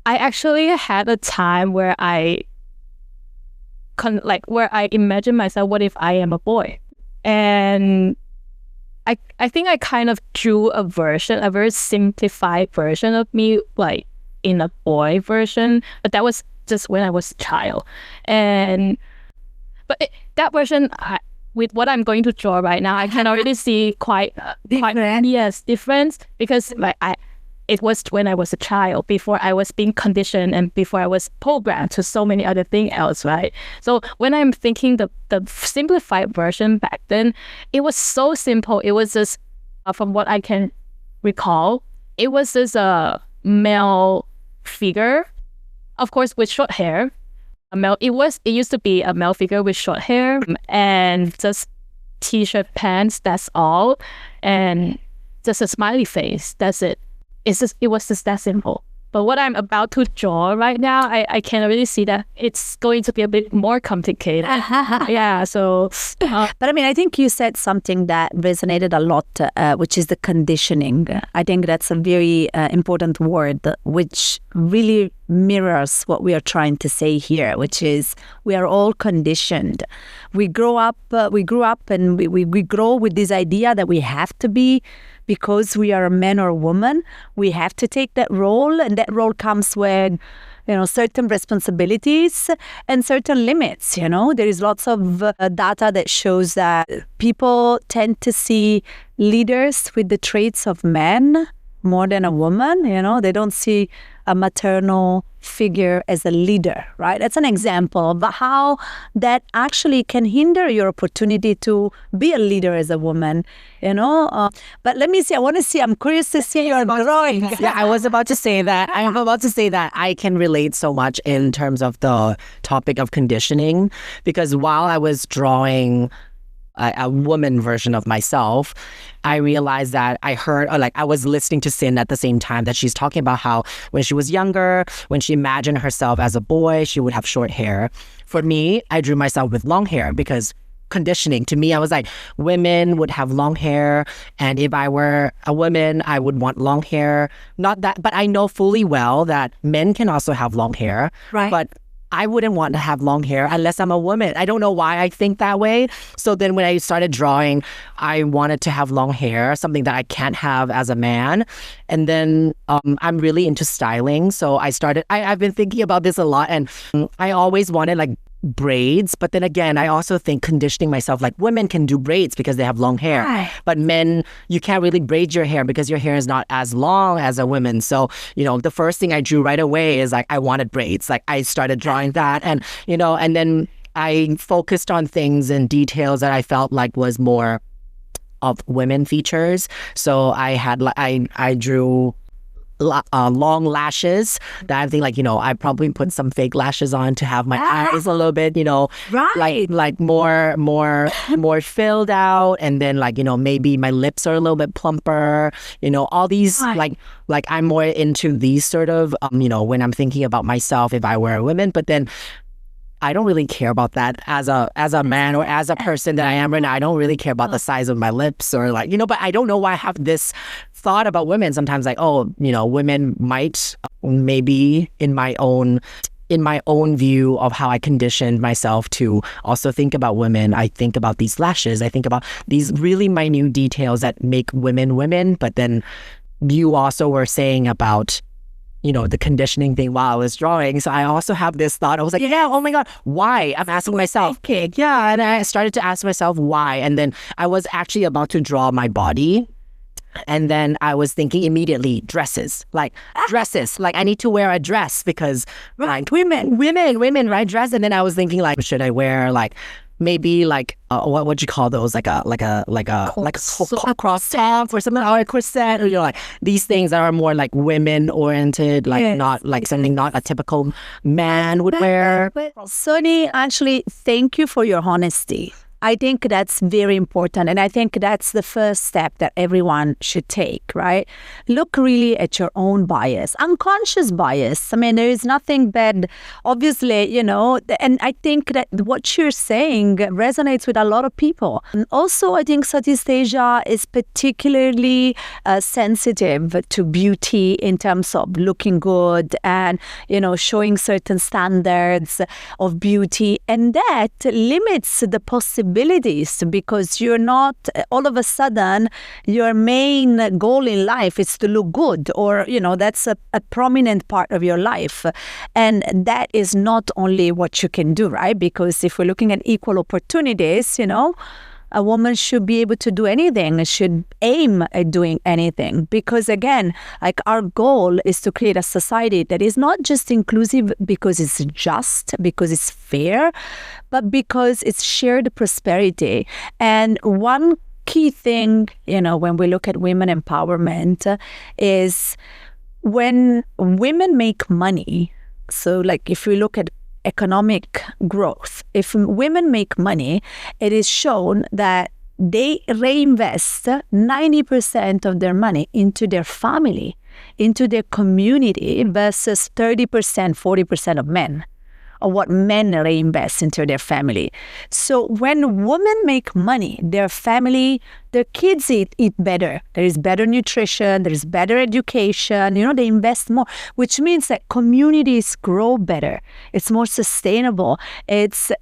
Speaker 3: I actually had a time where I imagine myself, what if I am a boy? And I think I kind of drew a very simplified version of me, like in a boy version, but that was just when I was a child. That version, with what I'm going to draw right now, I can already see quite difference, because it was when I was a child, before I was being conditioned and before I was programmed to so many other things else, right? So when I'm thinking the simplified version back then, it was so simple. It was just, from what I can recall, it was just a male figure, of course, with short hair. It used to be a male figure with short hair and just t-shirt, pants, that's all, and just a smiley face. That's it. It was just that simple. But what I'm about to draw right now, I can really see that it's going to be a bit more complicated. Yeah, so...
Speaker 1: But I mean, I think you said something that resonated a lot, which is the conditioning. I think that's a very important word, which really mirrors what we are trying to say here, which is we are all conditioned. We grew up and we grow with this idea that we have to be, because we are a man or a woman, we have to take that role, and that role comes with certain responsibilities and certain limits. There is lots of data that shows that people tend to see leaders with the traits of men more than a woman. They don't see a maternal figure as a leader, right? That's an example of how that actually can hinder your opportunity to be a leader as a woman, But let me see, I'm curious to see your drawing.
Speaker 2: Yeah, I was about to say that. I'm about to say that I can relate so much in terms of the topic of conditioning, because while I was drawing a woman version of myself, I realized that I heard, I was listening to Sin at the same time, that she's talking about how when she was younger, when she imagined herself as a boy, she would have short hair. For me, I drew myself with long hair because conditioning. To me, I was like, women would have long hair, and if I were a woman, I would want long hair. Not that, but I know fully well that men can also have long hair.
Speaker 1: Right.
Speaker 2: But I wouldn't want to have long hair unless I'm a woman. I don't know why I think that way. So then when I started drawing, I wanted to have long hair, something that I can't have as a man. And then I'm really into styling. So I've been thinking about this a lot, and I always wanted braids. But then again, I also think conditioning myself, women can do braids because they have long hair.
Speaker 1: Right.
Speaker 2: But men, you can't really braid your hair because your hair is not as long as a woman. So, the first thing I drew right away is I wanted braids. I started drawing that, and, and then I focused on things and details that I felt like was more of women features. So I drew long lashes that I think I probably put some fake lashes on to have my eyes a little bit,
Speaker 1: right,
Speaker 2: like more filled out, and then maybe my lips are a little bit plumper, all these
Speaker 1: right.
Speaker 2: I'm more into these sort of when I'm thinking about myself if I were a woman. But then I don't really care about that as a man or as a person that I am right now. I don't really care about the size of my lips or but I don't know why I have this thought about women sometimes, women might maybe in my own view of how I conditioned myself to also think about women. I think about these lashes. I think about these really minute details that make women. But then you also were saying about the conditioning thing while I was drawing. So I also have this thought. I was like, yeah, oh my God, why? I'm asking myself. Yeah, and I started to ask myself why. And then I was actually about to draw my body. And then I was thinking immediately, dresses. Dresses. I need to wear a dress because women, right? Dress. And then I was thinking should I wear maybe what would you call those, like a cross top or something, or a corset, or these things that are more women oriented,
Speaker 1: yes.
Speaker 2: Not something not a typical man would wear.
Speaker 1: But Sonny, actually, thank you for your honesty. I think that's very important. And I think that's the first step that everyone should take, right? Look really at your own bias, unconscious bias. I mean, there is nothing bad, obviously, and I think that what you're saying resonates with a lot of people. And also, I think Southeast Asia is particularly sensitive to beauty in terms of looking good and, showing certain standards of beauty. And that limits the possibilities, because you're not all of a sudden your main goal in life is to look good, or that's a prominent part of your life, and that is not only what you can do, right? Because if we're looking at equal opportunities, a woman should be able to do anything, should aim at doing anything. Because again, our goal is to create a society that is not just inclusive because it's just, because it's fair, but because it's shared prosperity. And one key thing, when we look at women empowerment is when women make money. So if we look at economic growth, if women make money, it is shown that they reinvest 90% of their money into their family, into their community, versus 30%, 40% of men, or what men reinvest into their family. So when women make money, their family their kids eat better. There is better nutrition, there is better education, they invest more, which means that communities grow better. It's more sustainable. It's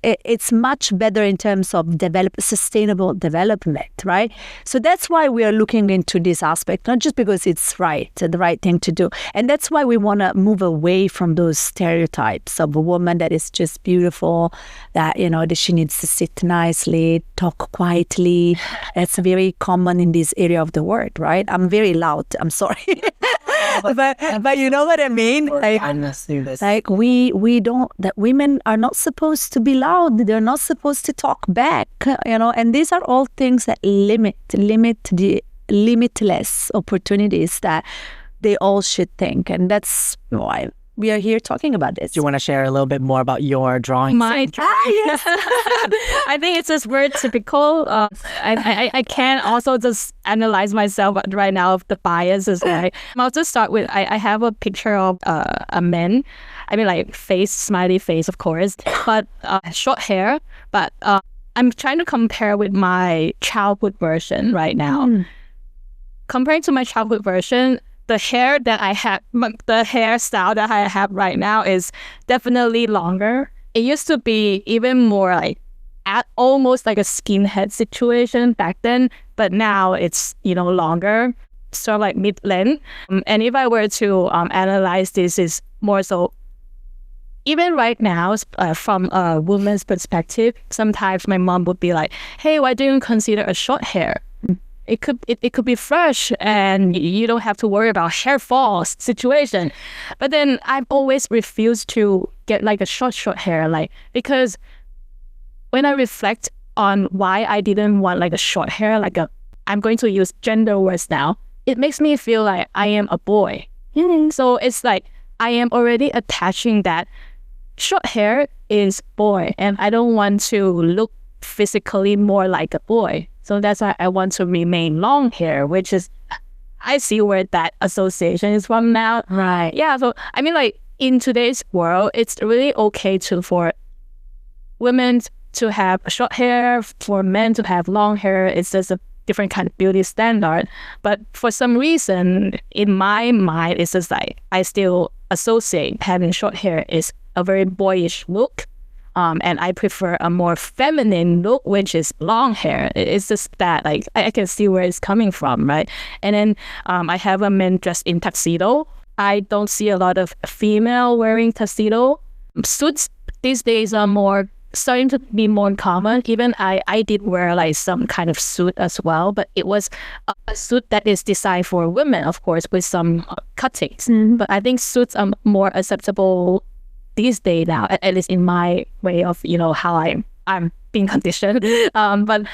Speaker 1: much better in terms of sustainable development, right? So that's why we are looking into this aspect, not just because it's the right thing to do. And that's why we want to move away from those stereotypes of a woman that is just beautiful, that, that she needs to sit nicely, talk quietly. That's very common in this area of the world, right? I'm very loud. I'm sorry. but you know what I mean? Like we don't, that women are not supposed to be loud. They're not supposed to talk back, and these are all things that limit the limitless opportunities that they all should think. And that's why we are here talking about this.
Speaker 2: Do you want to share a little bit more about your drawing?
Speaker 3: My drawing?
Speaker 1: Yes.
Speaker 3: I think it's just very typical. I can also just analyze myself right now of the biases. Right? I'll just start with, I have a picture of a man. I mean, like smiley face, of course, but short hair. But I'm trying to compare with my childhood version right now. Comparing to my childhood version, the hair that I have, the hairstyle that I have right now is definitely longer. It used to be even more like almost like a skinhead situation back then, but now it's, longer, sort of like mid-length. And if I were to analyze this, is more so, even right now, from a woman's perspective, sometimes my mom would be like, hey, why don't you consider a short hair? It could be fresh and you don't have to worry about hair fall situation. But then I've always refused to get like a short hair, because when I reflect on why I didn't want like a short hair, I'm going to use gender words now, it makes me feel like I am a boy. So it's like I am already attaching that short hair is boy, and I don't want to look physically more like a boy. So that's why I want to remain long hair, which is, I see where that association is from now.
Speaker 1: Right.
Speaker 3: Yeah. So, I mean, like in today's world, it's really okay for women to have short hair, for men to have long hair. It's just a different kind of beauty standard. But for some reason, in my mind, it's just like I still associate having short hair is a very boyish look. And I prefer a more feminine look, which is long hair. It's just that, like, I can see where it's coming from, right? And then I have a man dressed in tuxedo. I don't see a lot of female wearing tuxedo. Suits these days are starting to be more common. Even I did wear like some kind of suit as well, but it was a suit that is designed for women, of course, with some cuttings. But I think suits are more acceptable these days now, at least in my way of, how I'm being conditioned. But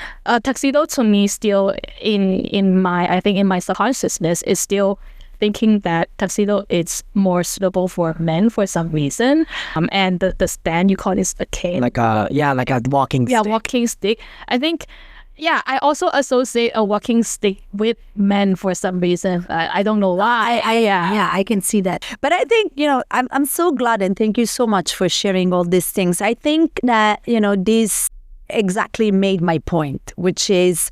Speaker 3: tuxedo to me still in my subconsciousness is still thinking that tuxedo is more suitable for men for some reason. And the stand, you call it a cane.
Speaker 2: Like a walking stick.
Speaker 3: Yeah, walking stick. I think, I also associate a walking stick with men for some reason. I don't know why.
Speaker 1: I can see that. But I think, I'm so glad, and thank you so much for sharing all these things. I think that, this exactly made my point, which is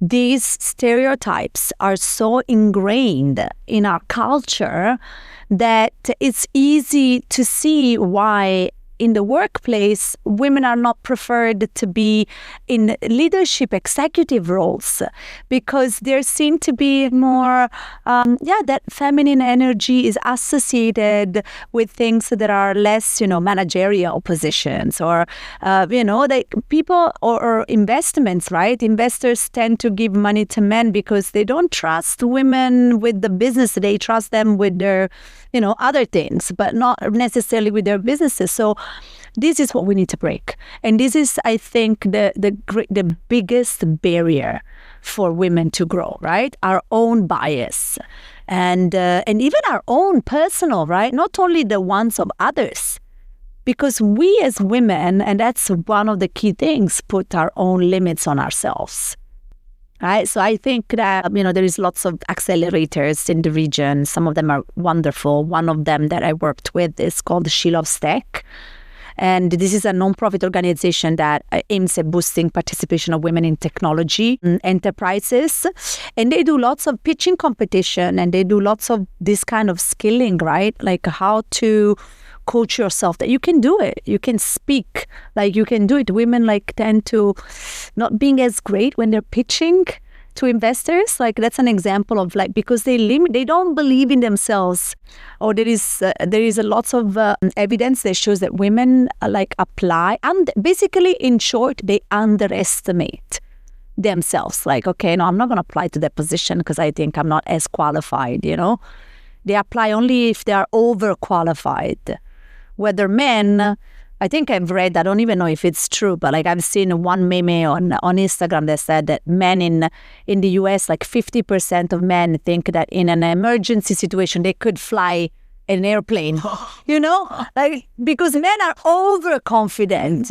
Speaker 1: these stereotypes are so ingrained in our culture that it's easy to see why in the workplace, women are not preferred to be in leadership executive roles because there seem to be more, that feminine energy is associated with things that are less, managerial positions or, like people or investments, right? Investors tend to give money to men because they don't trust women with the business. They trust them with their, other things, but not necessarily with their businesses. So this is what we need to break. And this is, I think, the biggest barrier for women to grow, right? Our own bias and even our own personal, right? Not only the ones of others. Because we as women, and that's one of the key things, put our own limits on ourselves. Right. So I think that, there is lots of accelerators in the region. Some of them are wonderful. One of them that I worked with is called She Loves Tech. And this is a nonprofit organization that aims at boosting participation of women in technology enterprises. And they do lots of pitching competition, and they do lots of this kind of skilling, right? Like how to coach yourself that you can do it. You can speak, like you can do it. Women like tend to not being as great when they're pitching to investors. Like that's an example of like, because they don't believe in themselves, or there is a lots of evidence that shows that women like apply, and basically in short, they underestimate themselves. Like, okay, no, I'm not going to apply to that position because I think I'm not as qualified, you know. They apply only if they are overqualified. Whether men, I think I've read, I don't even know if it's true, but like I've seen one meme on Instagram that said that men in the US, like 50% of men think that in an emergency situation, they could fly an airplane, you know, like because men are overconfident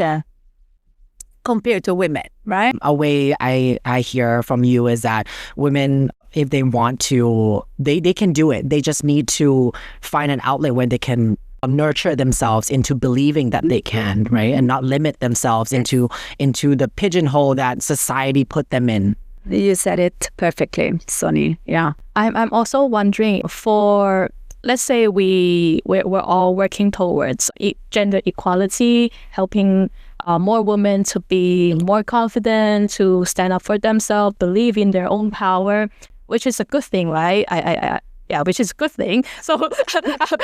Speaker 1: compared to women, right?
Speaker 2: A way I hear from you is that women, if they want to, they can do it. They just need to find an outlet where they can nurture themselves into believing that they can, right? And not limit themselves into the pigeonhole that society put them in.
Speaker 1: You said it perfectly, Sonny. Yeah.
Speaker 3: I'm also wondering, for let's say we're all working towards gender equality, helping more women to be more confident, to stand up for themselves, believe in their own power, which is a good thing, right? Yeah, which is a good thing. So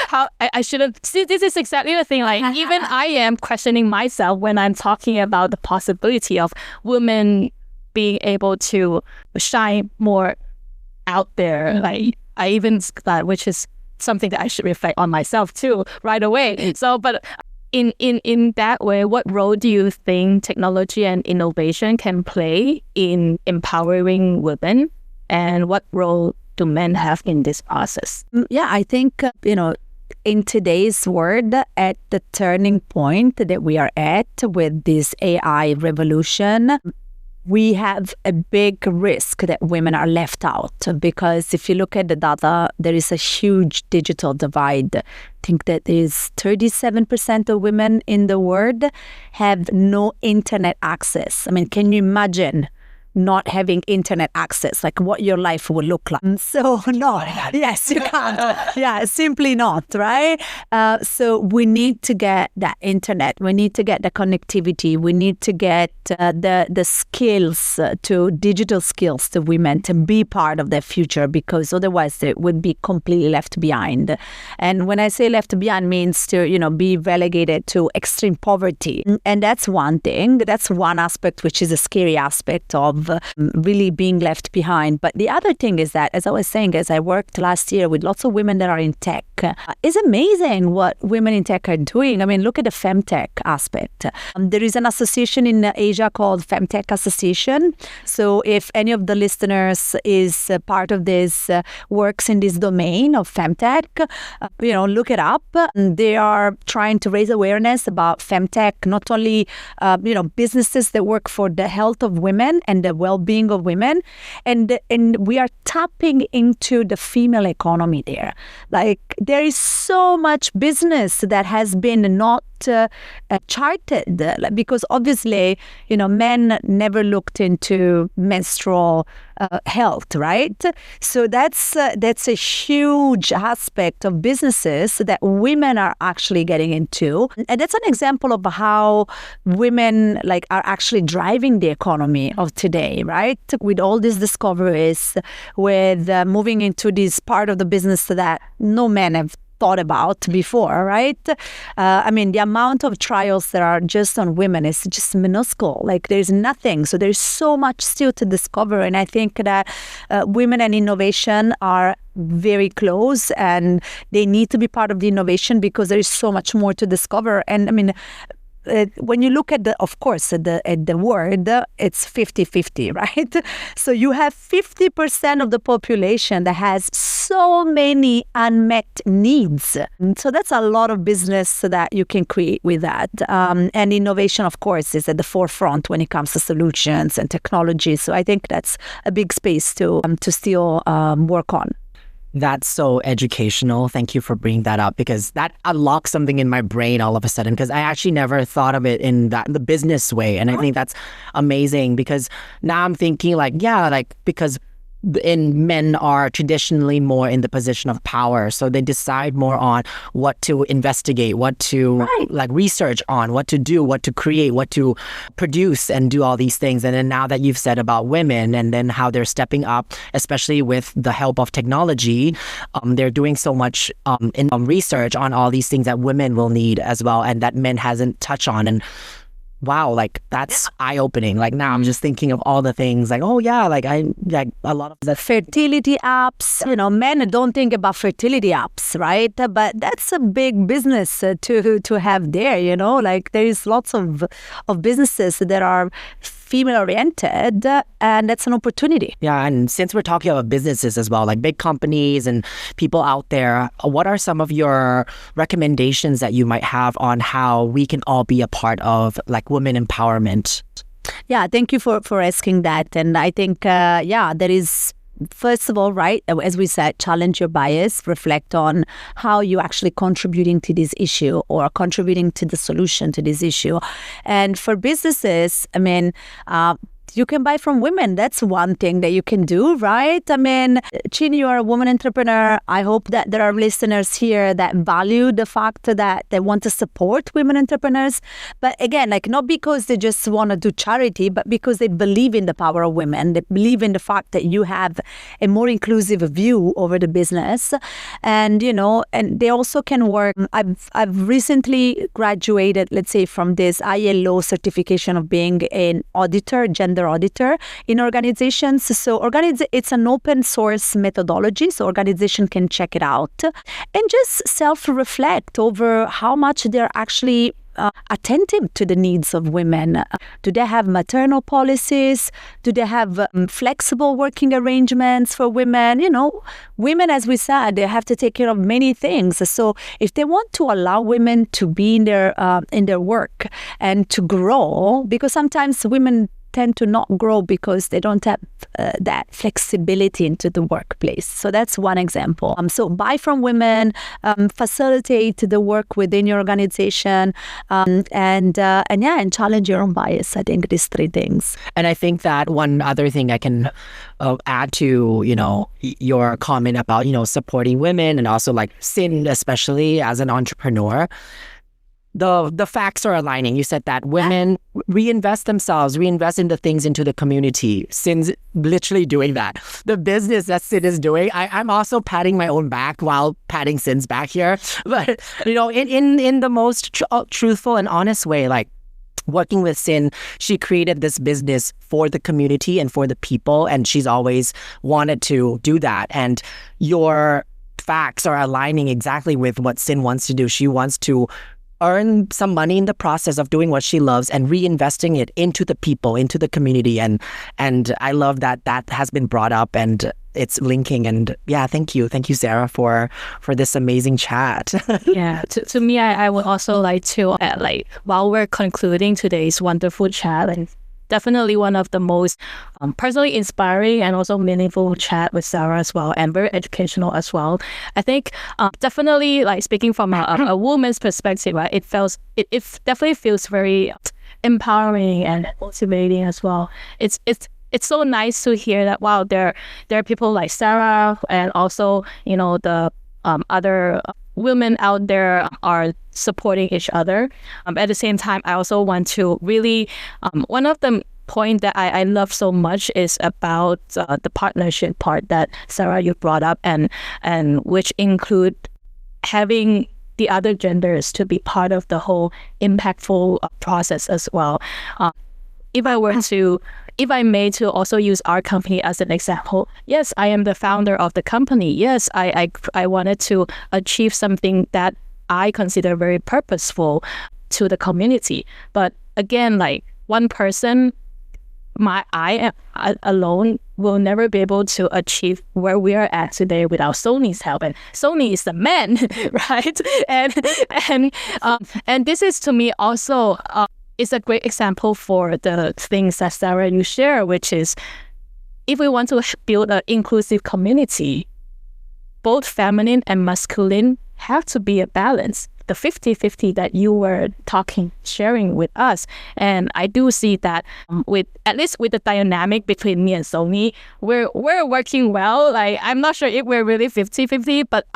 Speaker 3: how I shouldn't see, this is exactly the thing. Like even I am questioning myself when I'm talking about the possibility of women being able to shine more out there. Like I even that, which is something that I should reflect on myself too right away. So, but in that way, what role do you think technology and innovation can play in empowering women, and what role do men have in this process?
Speaker 1: Yeah, I think, in today's world, at the turning point that we are at with this AI revolution, we have a big risk that women are left out, because if you look at the data, there is a huge digital divide. I think that is 37% of women in the world have no internet access. I mean, can you imagine not having internet access, like what your life would look like? So no, yes, you can't. Yeah, simply not, right? So we need to get that internet. We need to get the connectivity. We need to get the skills, to digital skills to women to be part of their future, because otherwise they would be completely left behind. And when I say left behind, means to, be relegated to extreme poverty. And that's one thing. That's one aspect, which is a scary aspect of really being left behind. But the other thing is that, as I was saying, as I worked last year with lots of women that are in tech, it's amazing what women in tech are doing. I mean, look at the femtech aspect. There is an association in Asia called Femtech Association. So if any of the listeners is part of this, works in this domain of femtech, look it up. They are trying to raise awareness about femtech, not only, businesses that work for the health of women and the well-being of women, and we are tapping into the female economy there. Like there is so much business that has been not charted, because obviously, men never looked into menstrual health, right? So that's a huge aspect of businesses that women are actually getting into, and that's an example of how women are actually driving the economy of today, right? With all these discoveries, with moving into this part of the business that no men have thought about before, right? The amount of trials that are just on women is just minuscule. Like there's nothing. So there's so much still to discover. And I think that women and innovation are very close, and they need to be part of the innovation because there is so much more to discover. And when you look at the word, it's 50-50, right? So you have 50% of the population that has so many unmet needs. So that's a lot of business that you can create with that. And innovation, of course, is at the forefront when it comes to solutions and technology. So I think that's a big space to still work on.
Speaker 2: That's so educational. Thank you for bringing that up because that unlocks something in my brain all of a sudden because I actually never thought of it in the business way. And I think that's amazing because now I'm thinking like, yeah, like because men are traditionally more in the position of power. So they decide more on what to investigate, what to like research on, what to do, what to create, what to produce and do all these things. And then now that you've said about women and then how they're stepping up, especially with the help of technology, they're doing so much in research on all these things that women will need as well and that men hasn't touched on. And wow, like that's eye-opening. Like now I'm just thinking of all the things like, oh yeah, like I like a lot of
Speaker 1: the fertility apps, men don't think about fertility apps, right? But that's a big business to have there, like there is lots of businesses that are female-oriented, and that's an opportunity.
Speaker 2: Yeah, and since we're talking about businesses as well, like big companies and people out there, what are some of your recommendations that you might have on how we can all be a part of like women empowerment?
Speaker 1: Yeah, thank you for asking that. And I think, there is, first of all, right, as we said, challenge your bias, reflect on how you're actually contributing to this issue or contributing to the solution to this issue. And for businesses, you can buy from women. That's one thing that you can do, right? Chin, you are a woman entrepreneur. I hope that there are listeners here that value the fact that they want to support women entrepreneurs. But again, like not because they just want to do charity, but because they believe in the power of women. They believe in the fact that you have a more inclusive view over the business. And, and they also can work. I've recently graduated, let's say, from this ILO certification of being an auditor, gender auditor in organizations. So it's an open source methodology, so organization can check it out and just self-reflect over how much they're actually attentive to the needs of women. Do they have maternal policies? Do they have flexible working arrangements for women? Women, as we said, they have to take care of many things. So if they want to allow women to be in their work and to grow, because sometimes women tend to not grow because they don't have that flexibility into the workplace. So that's one example. So buy from women, facilitate the work within your organization, and challenge your own bias. I think these three things.
Speaker 2: And I think that one other thing I can add to, your comment about, supporting women and also like Sin, especially as an entrepreneur. The facts are aligning. You said that women reinvest themselves, reinvest in the things into the community. Sin's literally doing that. The business that Sin is doing, I'm also patting my own back while patting Sin's back here. But, in the most truthful and honest way, like working with Sin, she created this business for the community and for the people. And she's always wanted to do that. And your facts are aligning exactly with what Sin wants to do. She wants to earn some money in the process of doing what she loves and reinvesting it into the people, into the community. And I love that has been brought up and it's linking. And yeah, thank you, Sara, for this amazing chat.
Speaker 3: Yeah, to me, I would also like to while we're concluding today's wonderful chat, and definitely one of the most personally inspiring and also meaningful chat with Sara as well, and very educational as well. I think definitely, like speaking from a woman's perspective, right, it definitely feels very empowering and motivating as well. It's so nice to hear that, wow, there are people like Sara and also the other women out there are supporting each other. At the same time, I also want to really, one of the point that I love so much is about the partnership part that Sara, you brought up, and which include having the other genders to be part of the whole impactful process as well. If I may to also use our company as an example, yes, I am the founder of the company. Yes, I wanted to achieve something that I consider very purposeful to the community. But again, like one person, I alone will never be able to achieve where we are at today without Sony's help. And Sony is the man, right? And this is to me also is a great example for the things that Sara, you share, which is if we want to build an inclusive community, both feminine and masculine have to be a balance. The 50-50 that you were sharing with us. And I do see that at least with the dynamic between me and Sony, we're working well. Like, I'm not sure if we're really 50-50, but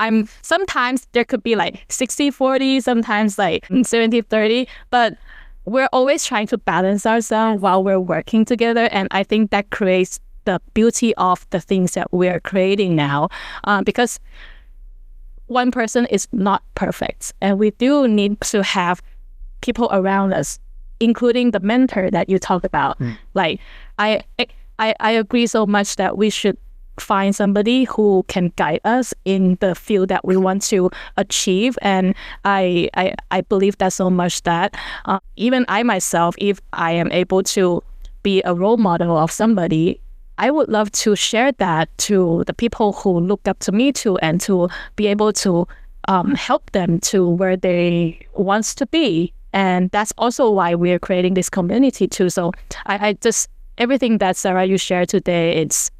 Speaker 3: sometimes there could be like 60-40, sometimes like 70-30, but we're always trying to balance ourselves while we're working together. And I think that creates the beauty of the things that we're creating now, because one person is not perfect, and we do need to have people around us, including the mentor that you talked about. Like, I agree so much that we should find somebody who can guide us in the field that we want to achieve. And I believe that so much that even I myself, if I am able to be a role model of somebody, I would love to share that to the people who look up to me too, and to be able to help them to where they want to be. And that's also why we're creating this community too. So I just, everything that Sara, you shared today, it's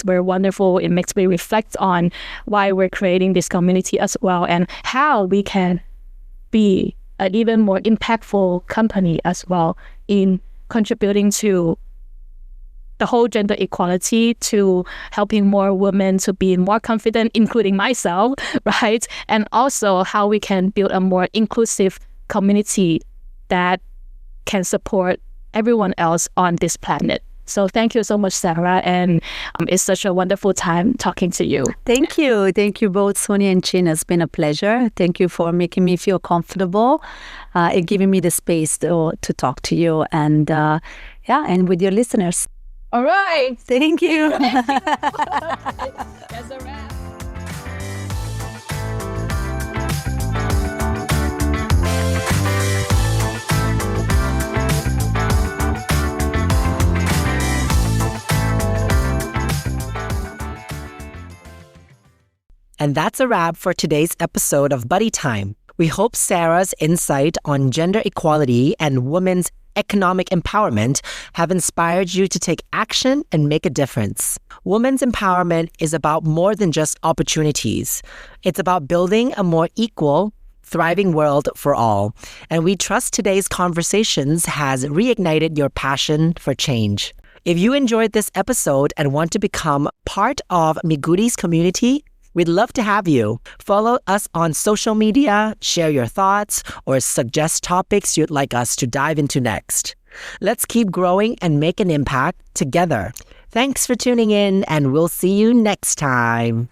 Speaker 3: very wonderful. It makes me reflect on why we're creating this community as well, and how we can be an even more impactful company as well in contributing to the whole gender equality, to helping more women to be more confident, including myself, right? And also how we can build a more inclusive community that can support everyone else on this planet. So thank you so much, Sara, and it's such a wonderful time talking to you.
Speaker 1: Thank you. Thank you both, Sonia and Chin. It's been a pleasure. Thank you for making me feel comfortable and giving me the space to talk to you and and with your listeners.
Speaker 3: All right.
Speaker 1: Thank you.
Speaker 3: That's a wrap.
Speaker 2: And that's a wrap for today's episode of Buddy Time. We hope Sara's insight on gender equality and women's economic empowerment have inspired you to take action and make a difference. Women's empowerment is about more than just opportunities. It's about building a more equal, thriving world for all. And we trust today's conversations has reignited your passion for change. If you enjoyed this episode and want to become part of Migudi's community, we'd love to have you. Follow us on social media, share your thoughts, or suggest topics you'd like us to dive into next. Let's keep growing and make an impact together. Thanks for tuning in, and we'll see you next time.